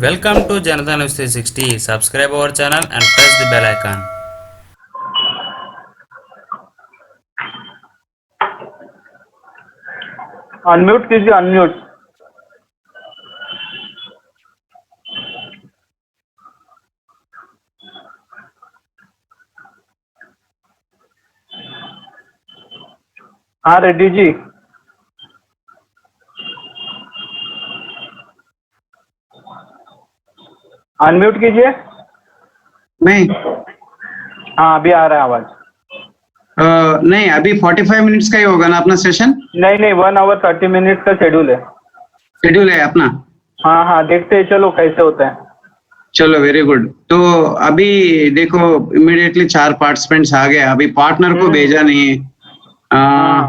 Welcome to Janata News 360. Subscribe our channel and press the bell icon. Unmute कीजिए unmute. हाँ Reddy ji, unmute कीजिए। मैं हाँ अभी आ रहा है आवाज। नहीं, अभी 45 मिनट्स का ही होगा ना अपना सेशन। नहीं नहीं 1 आवर 30 मिनट का शेड्यूल है अपना। हाँ हाँ देखते हैं, चलो कैसे होता है। चलो वेरी गुड। तो अभी देखो इमीडिएटली 4 पार्टिसिपेंट्स आ गए। अभी पार्टनर को भेजा नहीं है। हाँ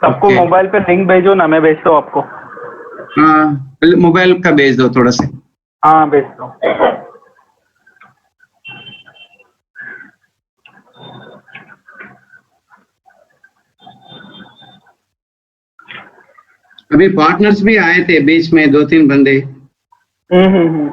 सबको ओके, मोबाइल पे लिंक भेजो ना, मैं भेजता हूँ आपको। मोबाइल का भेज दो थोड़ा सा। हाँ भेजता हूँ। अभी पार्टनर्स भी आए थे बीच में 2-3 बंदे। हम्म।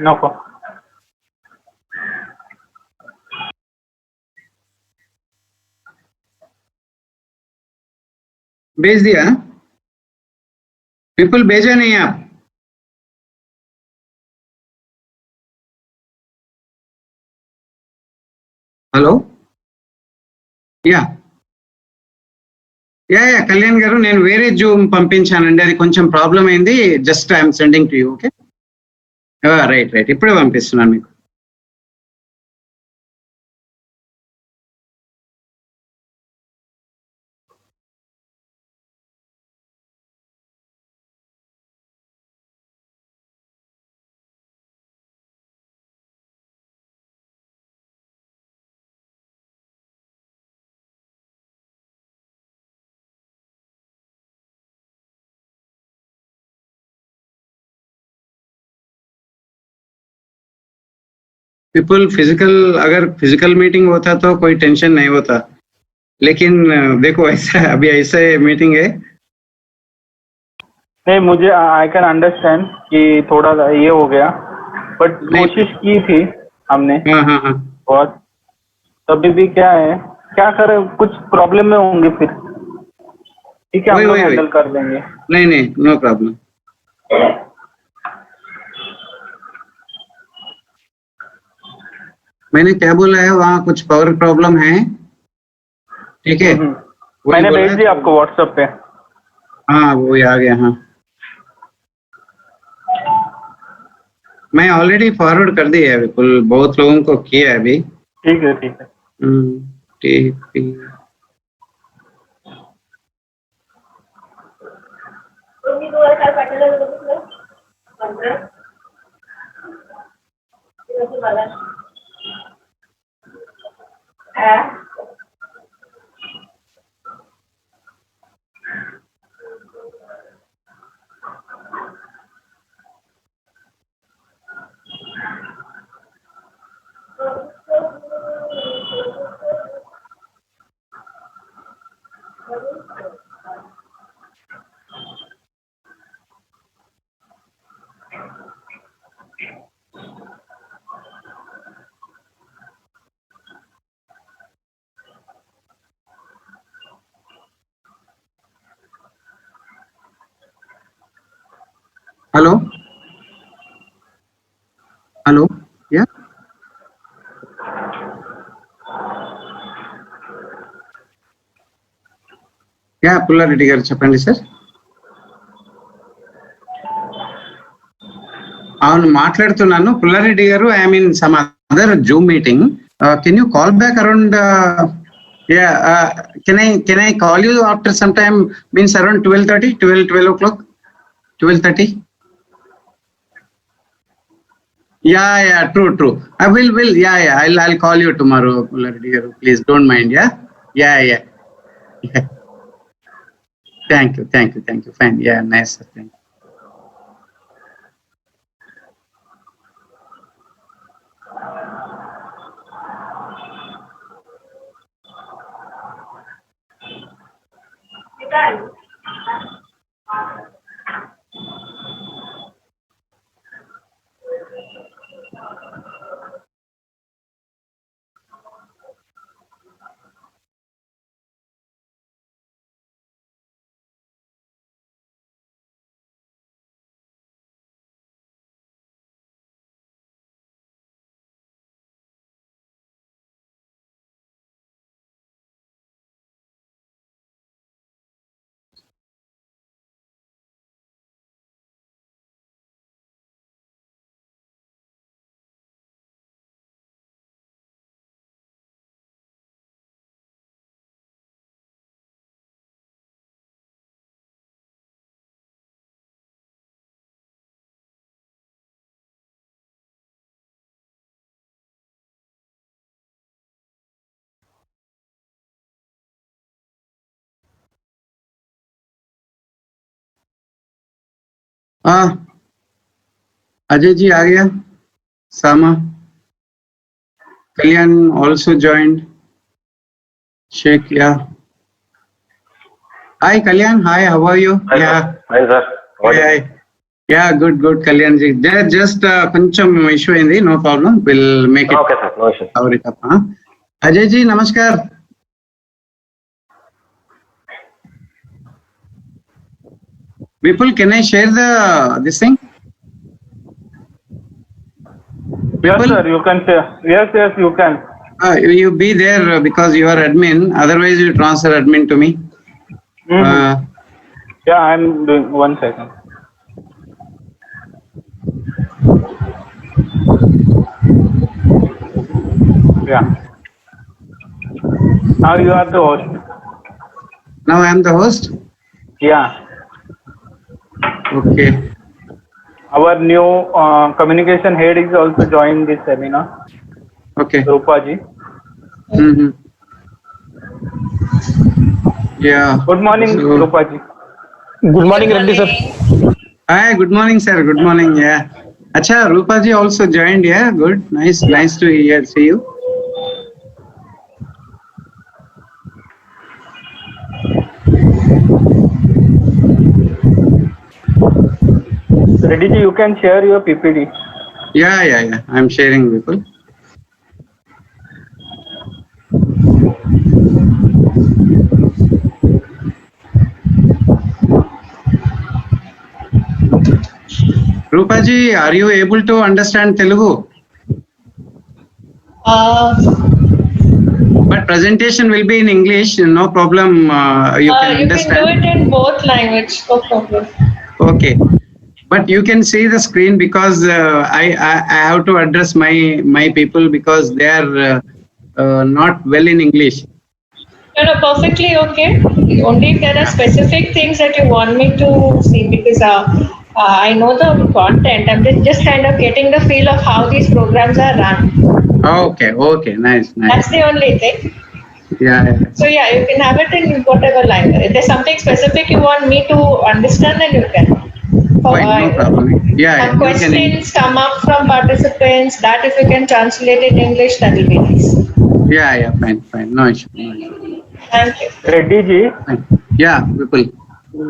नको भेज दिया। पीपल भेजा नहीं आप? హలో యా కళ్యాణ్ గారు, నేను వేరే జూమ్ పంపించానండి, అది కొంచెం ప్రాబ్లం అయింది. Just I'm sending to you. Okay right ఇప్పుడే పంపిస్తున్నాను మీకు. पीपल फिजिकल, अगर फिजिकल मीटिंग होता तो कोई टेंशन नहीं होता, लेकिन देखो ऐसा अभी ऐसे मीटिंग है। नहीं, मुझे आई कैन अंडरस्टैंड कि थोड़ा ये हो गया, बट कोशिश की थी हमने हाँ बहुत। तभी भी क्या है, क्या करें, कुछ प्रॉब्लम में होंगे फिर। ठीक है, हम लोग हैंडल कर लेंगे। नहीं नो प्रॉब्लम। मैंने क्या बोला है, वहाँ कुछ पावर प्रॉब्लम है। ठीक है, मैंने भेज दिया आपको व्हाट्सएप पे। हाँ वो आ गया। हाँ मैं ऑलरेडी फॉरवर्ड कर दिया है, बिल्कुल बहुत लोगों को किया है अभी। ठीक है ठीक। हेलो యా పుల్లారెడ్డి గారు చెప్పండి సార్. అవును మాట్లాడుతున్నాను పుల్లారెడ్డి గారు. I mean some other Zoom meeting. Can you call back around can I call you after some time, means around 12 o'clock 12:30? Yeah true. I will I'll call you tomorrow, Pullareddy garu, please don't mind. Yeah Yeah. Thank you. Fine. Yeah, nice. Sir. Thank you. हाँ, अजय जी आ गया. Sama. Kalyan also joined. Sheikh, yeah. Hi, Kalyan. Hi, how are you? Hi, Yeah. sir. Hi, sir. How are you? Hi. Yeah, good, Kalyan ji. There just koncham issue indi, no problem. We'll make it. Okay, sir. No issues. Cover it up. Huh? Ajay ji, namaskar. Vipul, can I share this thing? Yes, Vipul? sir, you can share. Yes, you can. You be there because you are admin. Otherwise, you transfer admin to me. Mhm. Yeah, I'm doing 1 second. Yeah. Now you are the host. Now I am the host. Yeah. Okay. Our new communication head is also joined this seminar, Okay. Rupa ji. Mm-hmm. Yeah. Good morning, So- Rupa ji. Good morning, Reddy sir. Hi, good morning, sir. Good morning. Yeah. Acha, Rupa ji also joined. Yeah, good. Nice. Nice to see you. Reddy ji, you can share your PPT. Yeah. I'm sharing, people. Rupa ji, are you able to understand Telugu? But presentation will be in English. No problem. You can You understand. can do it in both language, no problem. Okay. But you can see the screen because I have to address my people because they are not well in English. No, perfectly okay. Only if there are specific things that you want me to see, because I know the content. I'm just kind of getting the feel of how these programs are run. Okay. Nice. That's the only thing. Yeah. So yeah, you can have it in whatever language. If there's something specific you want me to understand, then you can. Fine, no problem. Yeah, Some you can. questions come up from participants. That if you can translate it in English, that will be nice. Yeah, fine. No issue. Thank you. Reddy ji, Fine. Yeah, people.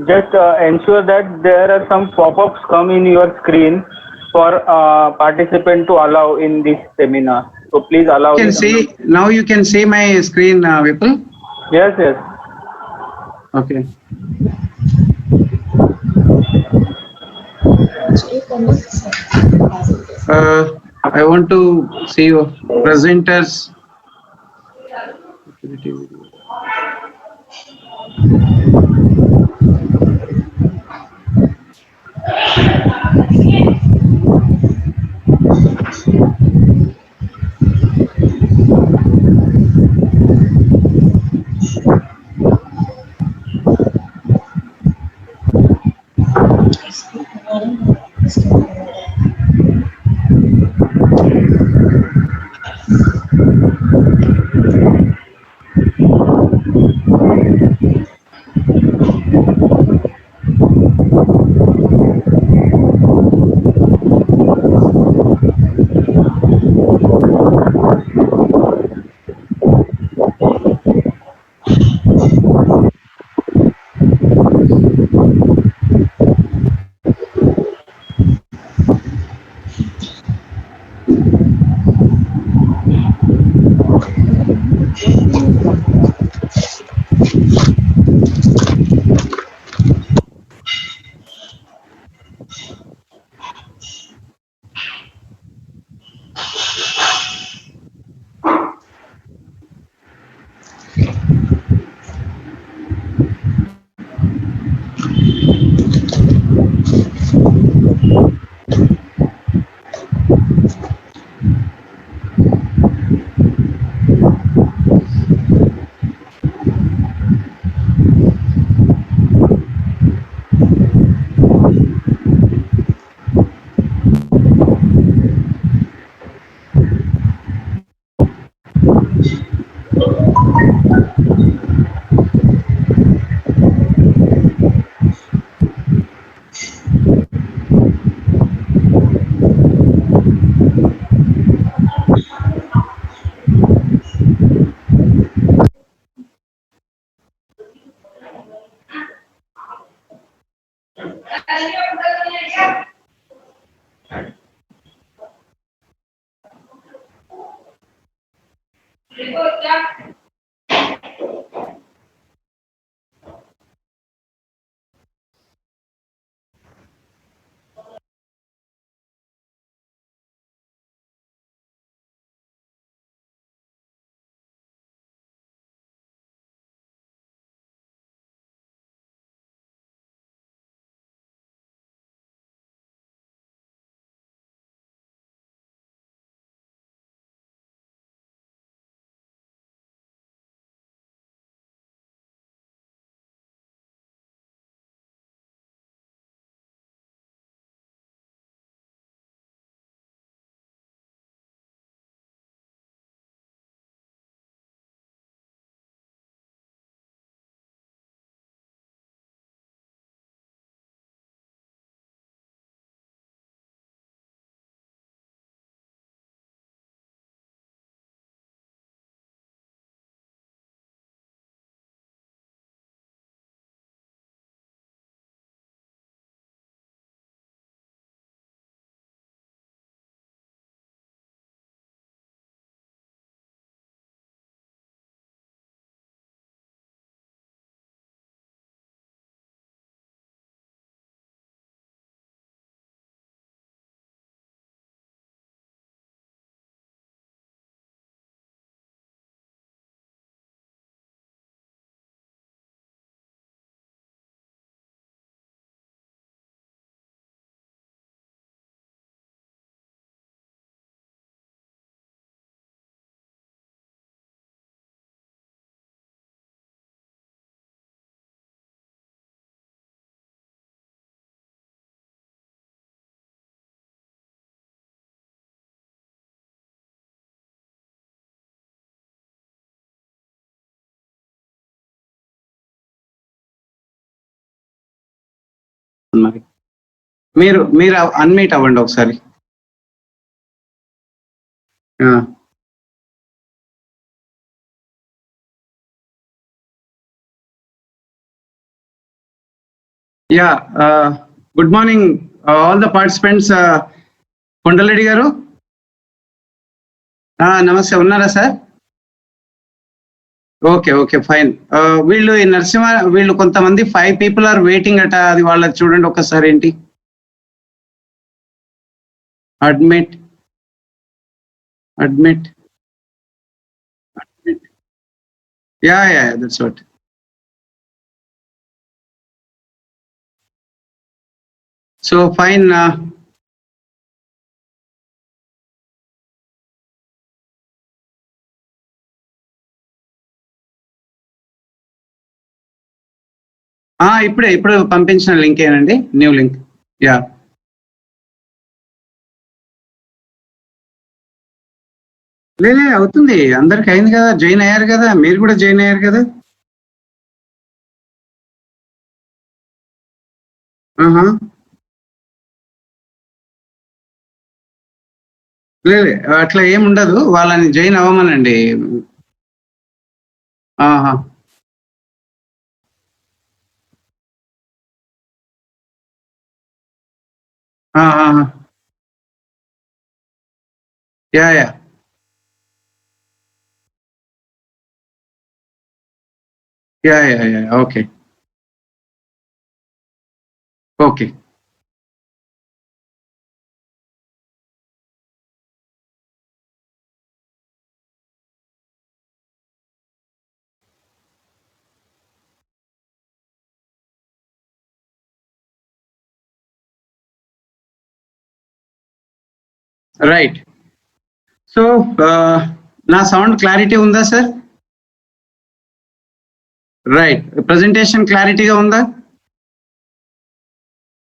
just ensure that there are some pop-ups come in your screen for participant to allow in this seminar. So please allow You can it. see now. You can see my screen, people. Yes. Okay. I want to see your presenters. వస్తుంది మరి. మీరు unmute అవ్వండి ఒకసారి. Yeah, good morning all the participants. Kondal Reddy గారు నమస్తే, ఉన్నారా sir? Okay okay fine. వీళ్ళు ఈ నరసింహ వీళ్ళు కొంతమంది 5 people ఆర్ వెయిటింగ్ అట, అది వాళ్ళకి చూడండి ఒక్కసారి. ఏంటి admit admit admit yeah that's what. So fine. ఇప్పుడు పంపించిన లింక్ ఏనండి, న్యూ లింక్. యా, లేదే అవుతుంది, అందరికి అయింది కదా, జాయిన్ అయ్యారు కదా, మీరు కూడా జాయిన్ అయ్యారు కదా. లేదు అట్లా ఏముండదు, వాళ్ళని జాయిన్ అవ్వమనండి. Yeah yeah yeah yeah yeah okay okay. Right. So నా సౌండ్ క్లారిటీ ఉందా సార్? రైట్, ప్రెజెంటేషన్ క్లారిటీగా ఉందా?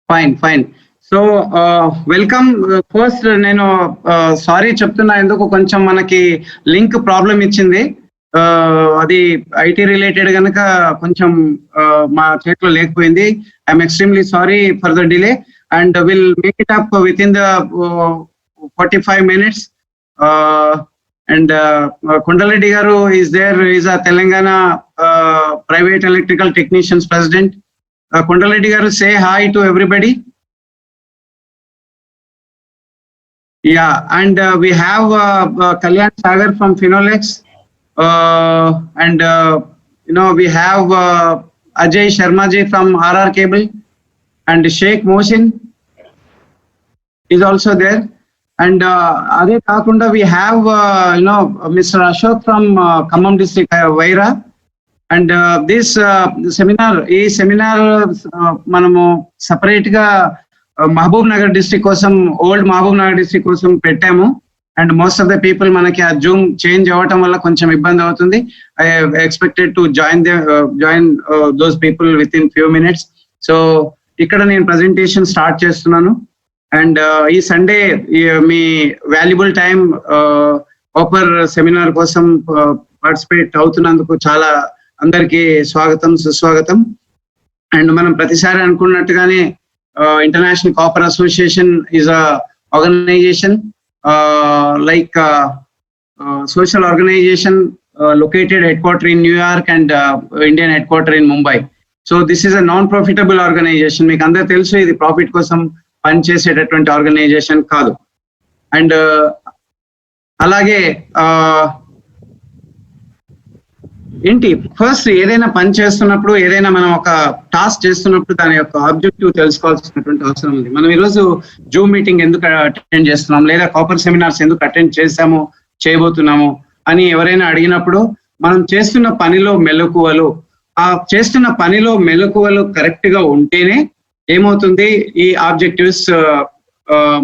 Fine fine. So welcome. First నేను సారీ చెప్తున్నా, ఎందుకు కొంచెం మనకి లింక్ ప్రాబ్లం ఇచ్చింది. అది ఐటీ రిలేటెడ్ కనుక కొంచెం మా చేతిలో లేకపోయింది. I'm extremely sorry for the delay and will make it up with in the 45 minutes. And Kondareddy garu is there, is a Telangana private electrical technicians president. Kondareddy garu, say hi to everybody. Yeah, and we have Kalyan Sagar from Finolex, and we have Ajay Sharma ji from RR Cable, and Sheikh Mohsin is also there. And ade kaakunda we have Mr. Ashok from Khammam district, Vaira. And this seminar manamu separate ga Mahbub Nagar district kosam, old Mahbub Nagar district kosam pettamu. And most of the people manaki a Zoom change avatam valla koncham ibbandi avutundi. I have expected to join those people within few minutes. So ikkada nenu presentation start chestunnanu. And ఈ Sunday మీ valuable time offer seminar కోసం participate అవుతున్నందుకు చాలా అందరికీ స్వాగతం, సుస్వాగతం. And మనం ప్రతిసారి అనుకున్నట్టుగానే International Copper Association is a organisation like social organization located headquarter in New York and Indian headquarter in Mumbai. So this is a non-profitable organization. మీకు అందరూ తెలుసు, ఇది ప్రాఫిట్ కోసం పనిచేసేటటువంటి ఆర్గనైజేషన్ కాదు. అండ్ అలాగే ఏంటి, ఫస్ట్ ఏదైనా పని చేస్తున్నప్పుడు, ఏదైనా మనం ఒక టాస్క్ చేస్తున్నప్పుడు దాని యొక్క ఆబ్జెక్టివ్ తెలుసుకోవాల్సినటువంటి అవసరం ఉంది. మనం ఈరోజు జూమ్ మీటింగ్ ఎందుకు అటెండ్ చేస్తున్నాం, లేదా కాపర్ సెమినార్స్ ఎందుకు అటెండ్ చేసాము, చేయబోతున్నాము అని ఎవరైనా అడిగినప్పుడు మనం చేస్తున్న పనిలో మెలకువలు, ఆ చేస్తున్న పనిలో మెలకువలు కరెక్ట్ గా ఉంటేనే ఏమవుతుంది, ఈ ఆబ్జెక్టివ్స్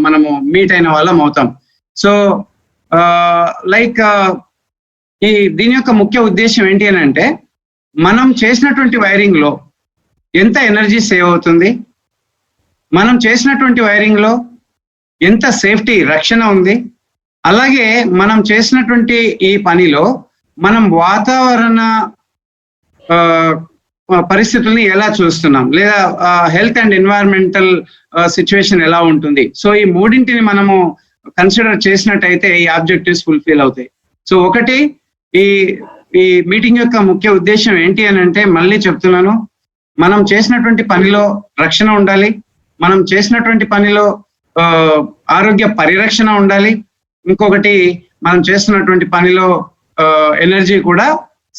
మనము మీట్ అయిన వాళ్ళం అవుతాం. సో లైక్ దీని యొక్క ముఖ్య ఉద్దేశం ఏంటి అని అంటే, మనం చేసినటువంటి వైరింగ్ లో ఎంత ఎనర్జీ సేవ్ అవుతుంది, మనం చేసినటువంటి వైరింగ్ లో ఎంత సేఫ్టీ రక్షణ ఉంది, అలాగే మనం చేసినటువంటి ఈ పనిలో మనం వాతావరణ పరిస్థితుల్ని ఎలా చూస్తున్నాం, లేదా హెల్త్ అండ్ ఎన్వైరన్మెంటల్ సిచ్యువేషన్ ఎలా ఉంటుంది. సో ఈ మూడింటిని మనము కన్సిడర్ చేసినట్టయితే ఈ ఆబ్జెక్టివ్స్ ఫుల్ఫిల్ అవుతాయి. సో ఒకటి, ఈ మీటింగ్ యొక్క ముఖ్య ఉద్దేశం ఏంటి అని అంటే, మళ్ళీ చెప్తున్నాను, మనం చేసినటువంటి పనిలో రక్షణ ఉండాలి, మనం చేసినటువంటి పనిలో ఆరోగ్య పరిరక్షణ ఉండాలి, ఇంకొకటి మనం చేస్తున్నటువంటి పనిలో ఎనర్జీ కూడా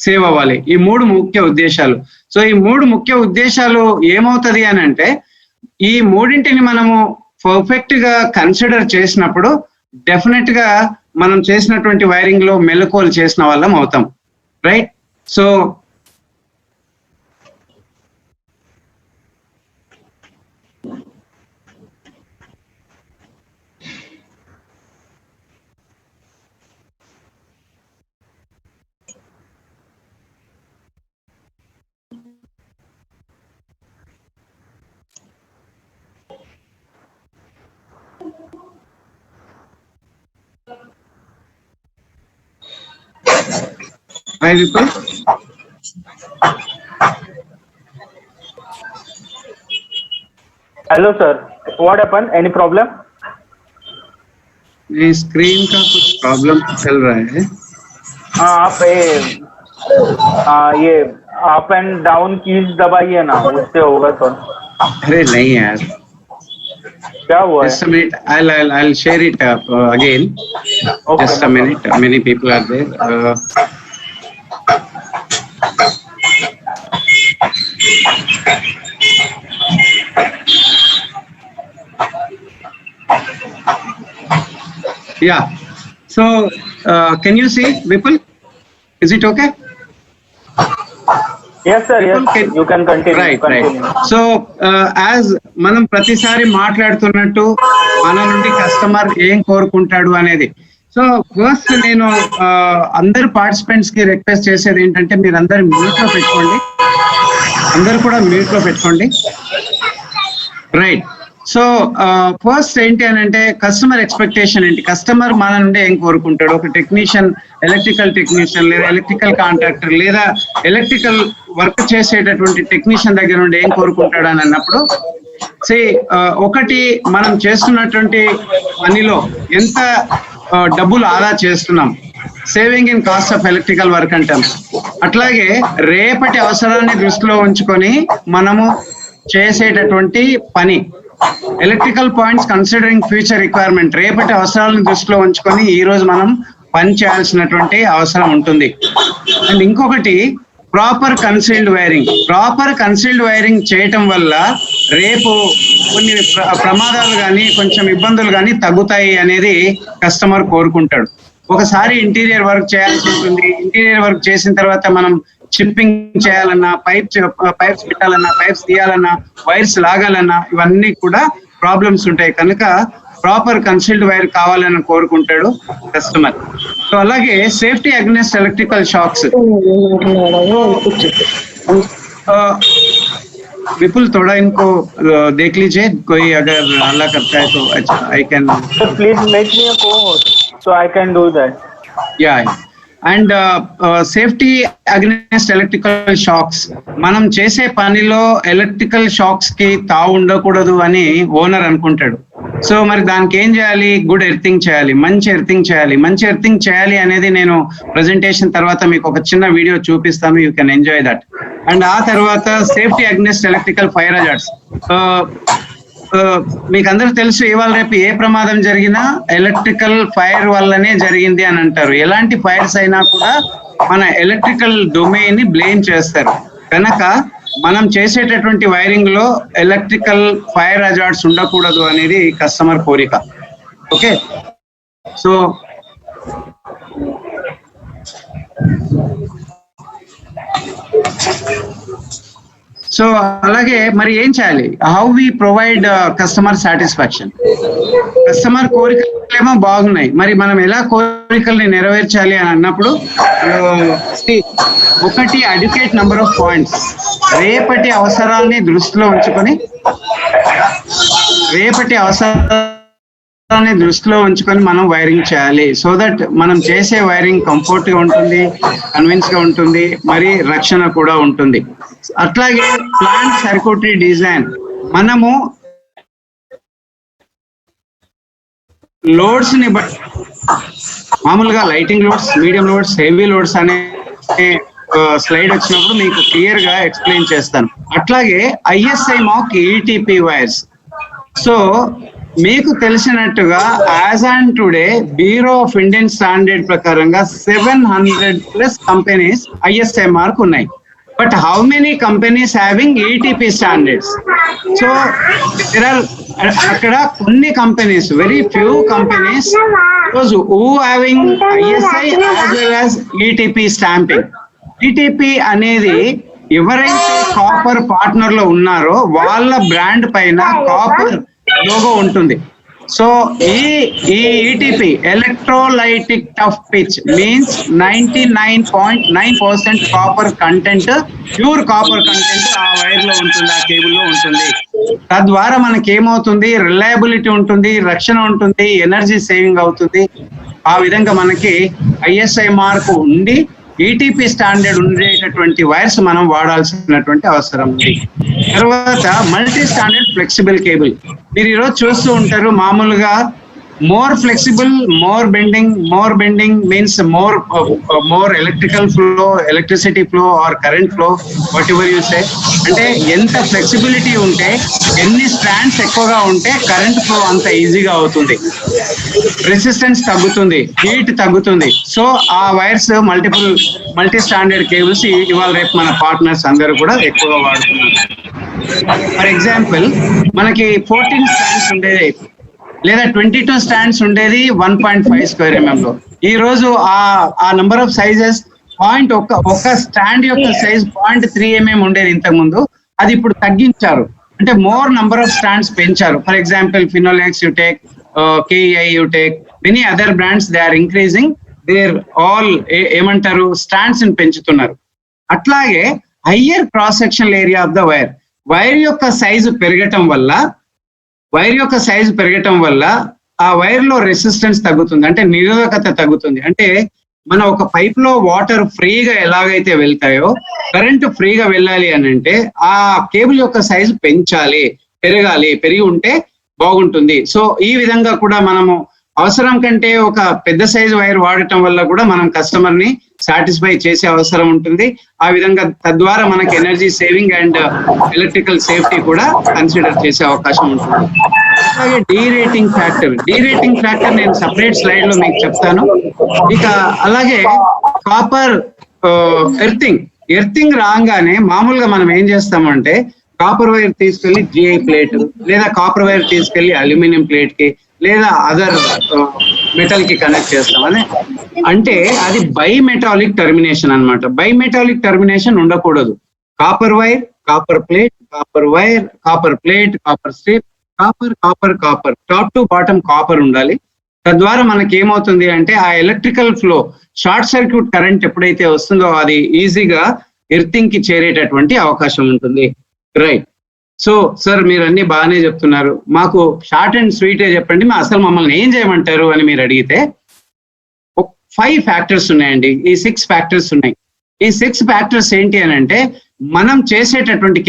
సేవ్ అవ్వాలి. ఈ మూడు ముఖ్య ఉద్దేశాలు. సో ఈ మూడు ముఖ్య ఉద్దేశాలు ఏమవుతుంది అని అంటే, ఈ మూడింటిని మనము పర్ఫెక్ట్ గా కన్సిడర్ చేసినప్పుడు డెఫినెట్ గా మనం చేసినటువంటి వైరింగ్ లో మెలకువలు చేసిన వాళ్ళం అవుతాం, right? So hi Vipul. Hello sir, what happened? Any problem? ये स्क्रीन का कुछ प्रॉब्लम चल रहा है. हाँ, आप ये अप एंड डाउन कीज दबाइए ना, उससे होगा सर. अरे नहीं यार, क्या हुआ है? just a minute, I'll share it again. Okay, Just a minute, many people are there. Yeah, so can you see Vipul? Is it okay? Yes sir, yes, Vipul, you can continue. Right. Continue. So as మనం ప్రతిసారి మాట్లాడుతున్నట్టు మన నుండి customer ఏం కోరుకుంటాడు అనేది. So first నేను అందరు పార్టిసిపెంట్స్ కి రిక్వెస్ట్ చేసేది ఏంటంటే, మీరు అందరు మ్యూట్ లో పెట్టుకోండి, అందరు కూడా మ్యూట్ లో పెట్టుకోండి, రైట్? సో ఫస్ట్ ఏంటి అని అంటే, కస్టమర్ ఎక్స్పెక్టేషన్ ఏంటి, కస్టమర్ మన నుండి ఏం కోరుకుంటాడు. ఒక టెక్నీషియన్, ఎలక్ట్రికల్ టెక్నీషియన్ లేదా ఎలక్ట్రికల్ కాంట్రాక్టర్ లేదా ఎలక్ట్రికల్ వర్క్ చేసేటటువంటి టెక్నీషియన్ దగ్గర నుండి ఏం కోరుకుంటాడు అని అన్నప్పుడు, ఒకటి, మనం చేస్తున్నటువంటి పనిలో ఎంత డబ్బులు ఆదా చేస్తున్నాం, saving in cost of electrical work అంటాం. అట్లాగే రేపటి అవసరాన్ని దృష్టిలో ఉంచుకొని మనము చేసేటటువంటి పని, electrical points considering future requirement, రేపటి అవసరాలను దృష్టిలో ఉంచుకొని ఈ రోజు మనం పని చేయాల్సినటువంటి అవసరం ఉంటుంది. అండ్ ఇంకొకటి, proper concealed wiring. Proper concealed wiring చేయటం వల్ల రేపు కొన్ని ప్రమాదాలు కానీ కొంచెం ఇబ్బందులు కానీ తగ్గుతాయి అనేది కస్టమర్ కోరుకుంటాడు. ఒకసారి ఇంటీరియర్ వర్క్ చేయాల్సి ఉంటుంది, ఇంటీరియర్ వర్క్ చేసిన తర్వాత మనం చిప్పింగ్ చేయాలన్నా, పైప్స్ పెట్టాలన్నా, పైప్స్ తీయాలన్నా, వైర్స్ లాగాలన్నా, ఇవన్నీ కూడా ప్రాబ్లమ్స్ ఉంటాయి. కనుక ప్రాపర్ కన్సీల్డ్ వైర్ కావాలని కోరుకుంటాడు కస్టమర్. సో అలాగే సేఫ్టీ అగెన్స్ట్ ఎలక్ట్రికల్ షాక్స్. विपुल थोड़ा इनको देख लीजिए, कोई अगर हल्ला करता है तो अच्छा I can. So please make me a co-host so I can do that. Yeah. And safety against electrical shocks. మనం చేసే పనిలో ఎలక్ట్రికల్ షాక్స్ కి తావు ఉండకూడదు అని ఓనర్ అనుకుంటాడు. సో మరి దానికి ఏం చేయాలి? గుడ్ ఎర్తింగ్ చేయాలి, మంచి ఎర్తింగ్ చేయాలి. మంచి ఎర్తింగ్ చేయాలి అనేది నేను ప్రెజెంటేషన్ తర్వాత మీకు ఒక చిన్న వీడియో చూపిస్తాను, you can enjoy that. And ఆ తర్వాత safety against electrical fire hazards. మీకు అందరూ తెలుసు, ఇవాళ రేపు ఏ ప్రమాదం జరిగినా ఎలక్ట్రికల్ ఫైర్ వల్లనే జరిగింది అని అంటారు. ఎలాంటి ఫైర్స్ అయినా కూడా మన ఎలక్ట్రికల్ డొమైన్ ని బ్లేమ్ చేస్తారు. కనుక మనం చేసేటటువంటి వైరింగ్ లో ఎలక్ట్రికల్ ఫైర్ హజార్డ్స్ ఉండకూడదు అనేది కస్టమర్ కోరిక. ఓకే, సో సో అలాగే మరి ఏం చేయాలి? How we provide customer satisfaction. Customer కోరికలేమో బాగున్నాయి, మరి మనం ఎలా కోరికల్ని నెరవేర్చాలి అని అన్నప్పుడు ఒకటి, అడ్యుకేట్ నెంబర్ ఆఫ్ పాయింట్స్. రేపటి అవసరాల్ని దృష్టిలో ఉంచుకొని అని దృష్టిలో ఉంచుకొని మనం వైరింగ్ చేయాలి. సో దట్ మనం చేసే వైరింగ్ కంఫర్ట్ గా ఉంటుంది, కన్విన్స్ గా ఉంటుంది, మరి రక్షణ కూడా ఉంటుంది. అట్లాగే ప్లాంట్ సర్క్యూటరీ డిజైన్, మనము లోడ్స్ ని బట్టి మామూలుగా lighting loads, medium loads, heavy loads అనే స్లైడ్ వచ్చినప్పుడు మీకు క్లియర్ గా ఎక్స్ప్లెయిన్ చేస్తాను. అట్లాగే ISI mark ETP wires. So మీకు తెలిసినట్టుగా as on today bureau of Indian standard ప్రకారంగా 700+ కంపెనీస్ ఐఎస్ఐ మార్క్ ఉన్నాయి. But how many companies having ETP standards? So అక్కడ కొన్ని companies, very few companies who having ISI as well as ETP stamping. ETP అనేది ఎవరైతే copper partner లో ఉన్నారో వాళ్ళ brand పైన కాపర్ లోగో ఉంటుంది. సో ఈ ETP electrolytic tough pitch means 99.9% copper content, pure copper content ఆ వైర్ లో ఉంటుంది, ఆ కేబుల్ లో ఉంటుంది. తద్వారా మనకి ఏమవుతుంది, రిలయబిలిటీ ఉంటుంది, రక్షణ ఉంటుంది, ఎనర్జీ సేవింగ్ అవుతుంది. ఆ విధంగా మనకి ఐఎస్ఐ మార్క్ ఉండి ఈటీపీ స్టాండర్డ్ ఉండేటటువంటి వైర్స్ మనం వాడాల్సినటువంటి అవసరం ఉంది. తర్వాత మల్టీ స్టాండర్డ్ ఫ్లెక్సిబుల్ కేబుల్. మీరు ఈరోజు చూస్తూ ఉంటారు, మామూలుగా more flexible, more bending means more electrical flow, electricity flow are current flow, what ever you say. అంటే ఎంత ఫ్లెక్సిబిలిటీ ఉంటే, ఎన్ని స్ట్రాండ్స్ ఎక్కువగా ఉంటే కరెంట్ ఫ్లో అంత ఈజీగా అవుతుంది, రెసిస్టెన్స్ తగ్గుతుంది, హీట్ తగ్గుతుంది. సో ఆ వైర్స్ మల్టీ స్టాండర్డ్ కేబుల్స్ ఇవాళ రేపు మన పార్ట్నర్స్ అందరూ కూడా ఎక్కువగా వాడుతున్నారు. ఫర్ ఎగ్జాంపుల్ మనకి 14 స్టాండ్స్ ఉండేది లేదా 22 స్టాండ్స్ ఉండేది 1.5 స్క్వేర్ mm లో. ఈ రోజు ఆ నంబర్ ఆఫ్ సైజెస్ ఒక స్టాండ్ యొక్క సైజ్ 0.3 mm ఉండేది ఇంతకు ముందు, అది ఇప్పుడు తగ్గించారు. అంటే మోర్ నంబర్ ఆఫ్ స్టాండ్స్ పెంచారు. For example Finolex you take, KEI you take, many other brands they are increasing their all ఏమంటారు స్టాండ్స్ ని పెంచుతున్నారు. అట్లాగే higher cross sectional area of the wire యొక్క సైజు పెరగటం వల్ల ఆ వైర్ లో రెసిస్టెన్స్ తగ్గుతుంది, అంటే నిరోధకత తగ్గుతుంది. అంటే మన ఒక పైప్ లో వాటర్ ఫ్రీగా ఎలాగైతే వెళ్తాయో కరెంటు ఫ్రీగా వెళ్ళాలి అని అంటే ఆ కేబుల్ యొక్క సైజు పెరిగి ఉంటే బాగుంటుంది. సో ఈ విధంగా కూడా మనము అవసరం కంటే ఒక పెద్ద సైజు వైర్ వాడటం వల్ల కూడా మనం కస్టమర్ ని సాటిస్ఫై చేసే అవసరం ఉంటుంది. ఆ విధంగా తద్వారా మనకి energy saving and electrical safety కూడా కన్సిడర్ చేసే అవకాశం ఉంటుంది. అలాగే డీరేటింగ్ ఫ్యాక్టర్ నేను సపరేట్ స్లైడ్ లో మీకు చెప్తాను. ఇక అలాగే కాపర్ ఎర్తింగ్ రాగానే మామూలుగా మనం ఏం చేస్తామంటే కాపర్ వైర్ తీసుకెళ్లి GI ప్లేట్ లేదా కాపర్ వైర్ తీసుకెళ్లి అల్యూమినియం ప్లేట్ కి లేదా అదర్ మెటల్ కి కనెక్ట్ చేస్తాం. అంటే అది బైమెటాలిక్ టర్మినేషన్ అన్నమాట. బైమెటాలిక్ టర్మినేషన్ ఉండకూడదు. Copper wire, copper plate, copper wire, copper plate, copper strip, copper top to bottom copper ఉండాలి. తద్వారా మనకి ఏమవుతుంది అంటే ఆ electrical flow, short circuit current ఎప్పుడైతే వస్తుందో అది ఈజీగా ఎర్తింగ్ కి చేరేటటువంటి అవకాశం ఉంటుంది. రైట్. సో సార్ మీరు అన్ని బాగానే చెప్తున్నారు, మాకు షార్ట్ అండ్ స్వీటే చెప్పండి, అసలు మమ్మల్ని ఏం చేయమంటారు అని మీరు అడిగితే 5 ఫ్యాక్టర్స్ ఉన్నాయండి. ఈ 6 ఫ్యాక్టర్స్ ఉన్నాయి. ఈ 6 ఫ్యాక్టర్స్ ఏంటి అని అంటే మనం చేసేటటువంటి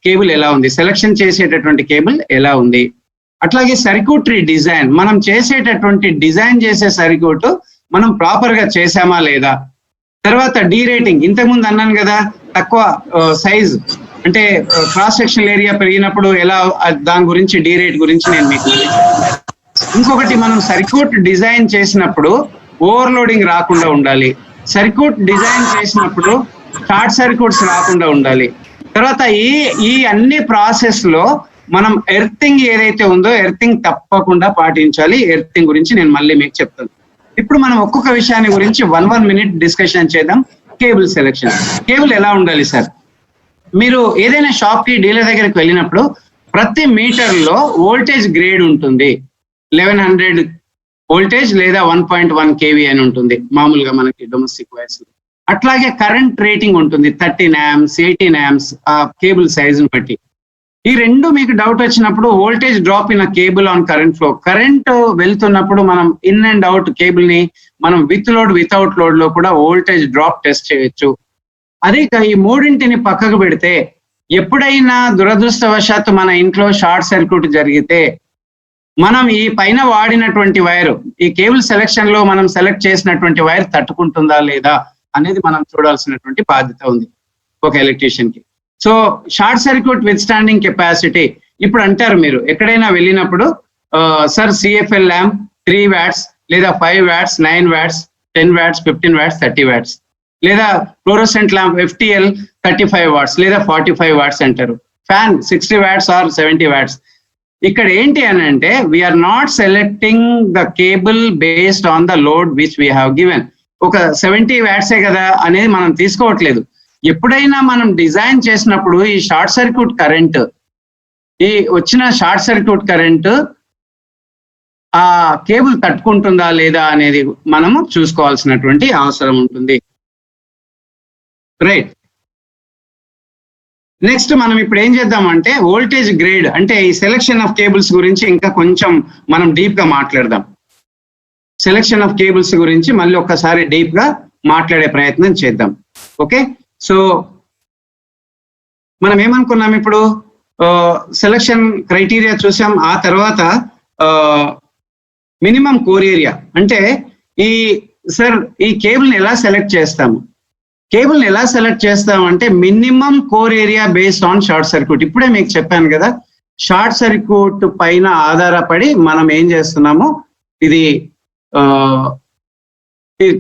కేబుల్ ఎలా ఉంది, సెలెక్షన్ చేసేటటువంటి కేబుల్ ఎలా ఉంది, అట్లాగే సర్క్యూటరీ డిజైన్, మనం డిజైన్ చేసే సర్క్యూట్ మనం ప్రాపర్ గా చేసామా లేదా, తర్వాత డీరేటింగ్, ఇంతకుముందు అన్నాను కదా తక్కువ సైజ్ అంటే క్రాస్ సెక్షనల్ ఏరియా పెరిగినప్పుడు ఎలా, దాని గురించి డీరేట్ గురించి నేను మీకు. ఇంకొకటి మనం సర్క్యూట్ డిజైన్ చేసినప్పుడు ఓవర్లోడింగ్ రాకుండా ఉండాలి, సర్క్యూట్ డిజైన్ చేసినప్పుడు షార్ట్ సర్క్యూట్స్ రాకుండా ఉండాలి. తర్వాత ఈ అన్ని ప్రాసెస్ లో మనం ఎర్తింగ్ ఏదైతే ఉందో ఎర్తింగ్ తప్పకుండా పాటించాలి. ఎర్తింగ్ గురించి నేను మళ్ళీ మీకు చెప్తాను. ఇప్పుడు మనం ఒక్కొక్క విషయాన్ని గురించి 1 minute డిస్కషన్ చేద్దాం. Cable selection. కేబుల్ ఎలా ఉండాలి సార్? మీరు ఏదైనా షాప్ కి, డీలర్ దగ్గరికి వెళ్ళినప్పుడు ప్రతి మీటర్ లో వోల్టేజ్ గ్రేడ్ ఉంటుంది. 1100 వోల్టేజ్ లేదా 1.1 kV అని ఉంటుంది మామూలుగా మనకి డొమెస్టిక్ వైర్స్. అట్లాగే కరెంట్ రేటింగ్ ఉంటుంది 13 amps, 18 amps ఆ కేబుల్ సైజుని బట్టి. ఈ రెండు మీకు డౌట్ వచ్చినప్పుడు voltage drop in cable on current flow, current వెళ్తున్నప్పుడు మనం ఇన్ అండ్ అవుట్ కేబుల్ ని మనం విత్ లోడ్ వితౌట్ లోడ్ లో కూడా వోల్టేజ్ డ్రాప్ టెస్ట్ చేయొచ్చు. అదే ఈ మూడింటిని పక్కకు పెడితే ఎప్పుడైనా దురదృష్టవశాత్తు మన ఇంట్లో షార్ట్ సర్క్యూట్ జరిగితే మనం ఈ పైన వాడినటువంటి వైర్, ఈ కేబుల్ సెలెక్షన్ లో మనం సెలెక్ట్ చేసినటువంటి వైర్ తట్టుకుంటుందా లేదా అనేది మనం చూడాల్సినటువంటి బాధ్యత ఉంది ఒక ఎలక్ట్రీషియన్ కి. So short circuit with standing capacity, ఇప్పుడు అంటారు మీరు ఎక్కడైనా వెళ్ళినప్పుడు సార్ సిఎఫ్ఎల్ ల్యాంప్ 3 watts లేదా 5 watts, 9 watts, 10 watts, 15 watts, 30 watts, లేదా ఫ్లోరోసెంట్ ల్యాంప్ FTL 35 watts లేదా 45 watts అంటారు. Fan 60 watts or 70 watts. ఇక్కడ ఏంటి అని అంటే we are not selecting the cable based on the load which we have given. ఒక 70 watts కదా అనేది మనం తీసుకోవట్లేదు. ఎప్పుడైనా మనం డిజైన్ చేసినప్పుడు ఈ షార్ట్ సర్క్యూట్ కరెంట్, ఈ వచ్చిన షార్ట్ సర్క్యూట్ కరెంట్ ఆ కేబుల్ తట్టుకుంటుందా లేదా అనేది మనము చూసుకోవాల్సినటువంటి అవసరం ఉంటుంది. రైట్, నెక్స్ట్ మనం ఇప్పుడు ఏం చేద్దామంటే వోల్టేజ్ గ్రేడ్ అంటే ఈ సెలెక్షన్ ఆఫ్ కేబుల్స్ గురించి ఇంకా కొంచెం మనం డీప్ గా మాట్లాడదాం. సెలెక్షన్ ఆఫ్ కేబుల్స్ గురించి మళ్ళీ ఒక్కసారి డీప్ గా మాట్లాడే ప్రయత్నం చేద్దాం. ఓకే, సో మనం ఏమనుకున్నాం ఇప్పుడు సెలెక్షన్ క్రైటీరియా చూసాం. ఆ తర్వాత మినిమం కోర్ ఏరియా అంటే ఈ కేబుల్ని ఎలా సెలెక్ట్ చేస్తాము, కేబుల్ని ఎలా సెలెక్ట్ చేస్తామంటే minimum core area based on short circuit. ఇప్పుడే మీకు చెప్పాను కదా, షార్ట్ సర్క్యూట్ పైన ఆధారపడి మనం ఏం చేస్తున్నాము ఇది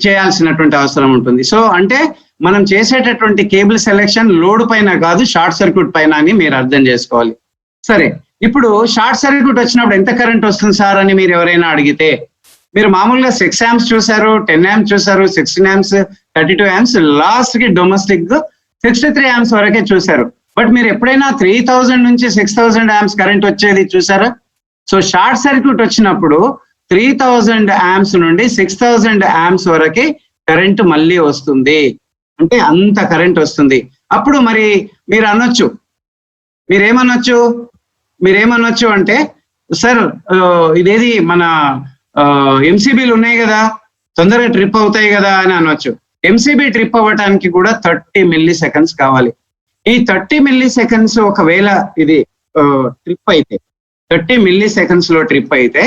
చేయాల్సినటువంటి అవసరం ఉంటుంది. సో అంటే మనం చేసేటటువంటి కేబుల్ సెలెక్షన్ లోడ్ పైన కాదు, షార్ట్ సర్క్యూట్ పైన అని మీరు అర్థం చేసుకోవాలి. సరే, ఇప్పుడు షార్ట్ సర్క్యూట్ వచ్చినప్పుడు ఎంత కరెంట్ వస్తుంది సార్ అని మీరు ఎవరైనా అడిగితే, మీరు మామూలుగా 6 amps చూసారు, 10 amps చూసారు, 16 amps, 32 amps, లాస్ట్ కి డొమెస్టిక్ 63 amps వరకే చూసారు. బట్ మీరు ఎప్పుడైనా 3000 నుంచి 6000 amps కరెంట్ వచ్చేది చూసారా? సో షార్ట్ సర్క్యూట్ వచ్చినప్పుడు 3000 amps నుండి 6000 amps వరకే కరెంట్ మళ్ళీ వస్తుంది, అంటే అంత కరెంట్ వస్తుంది. అప్పుడు మరి మీరు అనొచ్చు, మీరేమనొచ్చు అంటే సార్ ఇదేది మన ఎంసీబీలు ఉన్నాయి కదా, తొందరగా ట్రిప్ అవుతాయి కదా అని అనొచ్చు. ఎంసీబీ ట్రిప్ అవ్వడానికి కూడా 30 milliseconds కావాలి. ఈ 30 milliseconds ఒకవేళ ఇది ట్రిప్ అయితే 30 milliseconds లో ట్రిప్ అయితే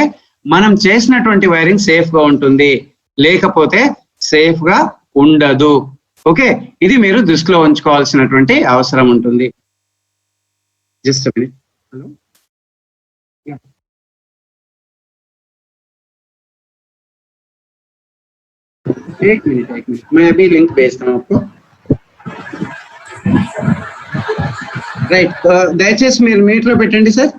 మనం చేసినటువంటి వైరింగ్ సేఫ్ గా ఉంటుంది, లేకపోతే సేఫ్ గా ఉండదు. ఓకే, ఇది మీరు దృష్టిలో ఉంచుకోవాల్సినటువంటి అవసరం ఉంటుంది. జస్ట్ హలో, एक मिनट मैं अभी लिंक भेजता हूँ आपको. రైట్, దయచేసి మీరు మీట్ లో పెట్టండి sir.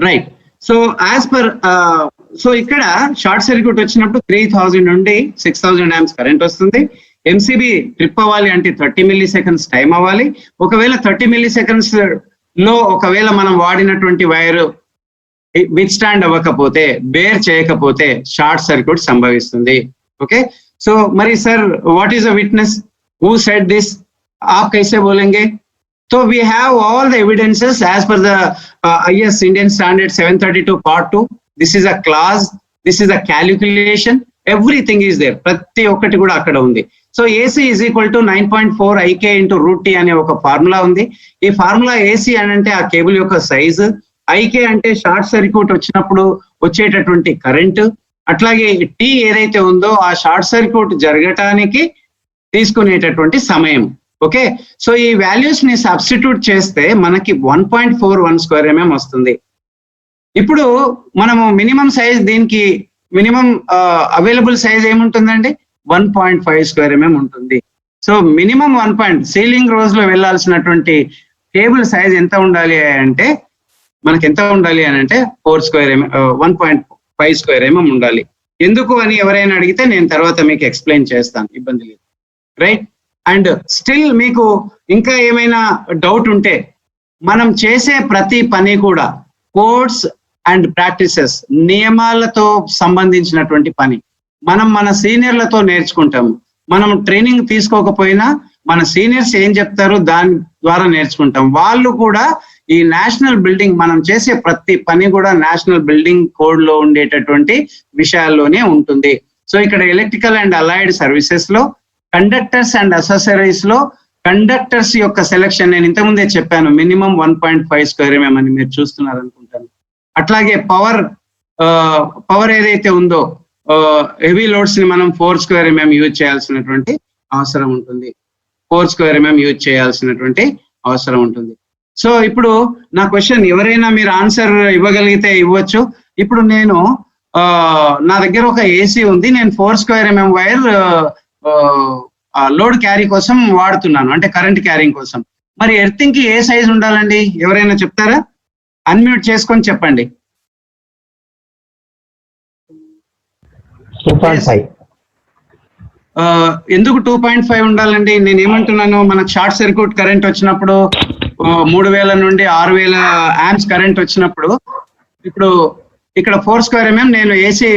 Right, so as per so ఇక్కడ షార్ట్ సర్క్యూట్ వచ్చినప్పుడు 3000 నుండి 6000 amps కరెంట్ వస్తుంది. ఎంసీబీ ట్రిప్ అవ్వాలి అంటే 30 milliseconds టైం అవ్వాలి. ఒకవేళ 30 milliseconds లో ఒకవేళ మనం వాడినటువంటి వైర్ విత్ స్టాండ్ అవ్వకపోతే, బేర్ చేయకపోతే షార్ట్ సర్క్యూట్ సంభవిస్తుంది. ఓకే, సో మరి sir what is a witness, who said this, ఆప్ కైసే బోలేంగే? So we have all the evidences as per the IS Indian Standard 732 Part 2. This is a clause, this is a calculation, everything is there. ప్రతి ఒక్కటి కూడా అక్కడ ఉంది. So AC is equal to 9.4 IK into root T అనే ఒక formula ఉంది. ఈ formula AC అని అంటే ఆ కేబుల్ యొక్క సైజు, IK అంటే షార్ట్ సర్క్యూట్ వచ్చినప్పుడు వచ్చేటటువంటి కరెంట్, అట్లాగే T ఏదైతే ఉందో ఆ షార్ట్ సర్క్యూట్ జరగటానికి తీసుకునేటటువంటి సమయం. ఓకే, సో ఈ వాల్యూస్ ని సబ్స్టిట్యూట్ చేస్తే మనకి 1.41 square mm వస్తుంది. ఇప్పుడు మనము మినిమం సైజ్, దీనికి మినిమం అవైలబుల్ సైజ్ ఏముంటుందండి, 1.5 square mm ఉంటుంది. సో మినిమం సీలింగ్ రోజ్ లో వెళ్ళాల్సినటువంటి కేబుల్ సైజ్ ఎంత ఉండాలి అంటే, మనకి ఎంత ఉండాలి అని అంటే 1.5 square mm ఉండాలి. ఎందుకు అని ఎవరైనా అడిగితే నేను తర్వాత మీకు ఎక్స్ప్లెయిన్ చేస్తాను, ఇబ్బంది లేదు. రైట్, అండ్ స్టిల్ మీకు ఇంకా ఏమైనా డౌట్ ఉంటే, మనం చేసే ప్రతి పని కూడా కోడ్స్ అండ్ ప్రాక్టీసెస్, నియమాలతో సంబంధించినటువంటి పని. మనం మన సీనియర్లతో నేర్చుకుంటాము. మనం ట్రైనింగ్ తీసుకోకపోయినా మన సీనియర్స్ ఏం చెప్తారో దాని ద్వారా నేర్చుకుంటాం. వాళ్ళు కూడా ఈ నేషనల్ బిల్డింగ్, మనం చేసే ప్రతి పని కూడా నేషనల్ బిల్డింగ్ కోడ్ లో ఉండేటటువంటి విషయాల్లోనే ఉంటుంది. సో ఇక్కడ ఎలక్ట్రికల్ అండ్ అలైడ్ సర్వీసెస్ లో, కండక్టర్స్ అండ్ అసెసరీస్ లో కండక్టర్స్ యొక్క సెలెక్షన్ నేను ఇంతకుముందే చెప్పాను, మినిమం 1.5 స్క్వేర్ ఎంఎం అని మీరు చూస్తున్నారు అనుకుంటాను. అట్లాగే పవర్ ఏదైతే ఉందో హెవీ లోడ్స్ ని మనం 4 స్క్వేర్ ఎంఎం యూజ్ చేయాల్సినటువంటి అవసరం ఉంటుంది. 4 స్క్వేర్ ఎంఎం యూజ్ చేయాల్సినటువంటి అవసరం ఉంటుంది. సో ఇప్పుడు నా క్వశ్చన్ ఎవరైనా మీరు ఆన్సర్ ఇవ్వగలిగితే ఇవ్వచ్చు. ఇప్పుడు నేను నా దగ్గర ఒక ఏసీ ఉంది, నేను 4 square MM wire load carry కోసం వాడుతున్నాను, అంటే కరెంట్ క్యారింగ్ కోసం. మరి ఎర్తింగ్ కి ఏ సైజ్ ఉండాలండి? ఎవరైనా చెప్తారా? అన్మ్యూట్ చేసుకొని చెప్పండి. 2.5. ఎందుకు 2.5 ఉండాలండి? నేను ఏమంటున్నాను, మనకు షార్ట్ సర్క్యూట్ కరెంట్ వచ్చినప్పుడు 3000 నుండి 6000 ఆంప్స్ కరెంట్ వచ్చినప్పుడు, ఇప్పుడు ఇక్కడ 4 స్క్వేర్ ఎంఎం నేను ఏసీ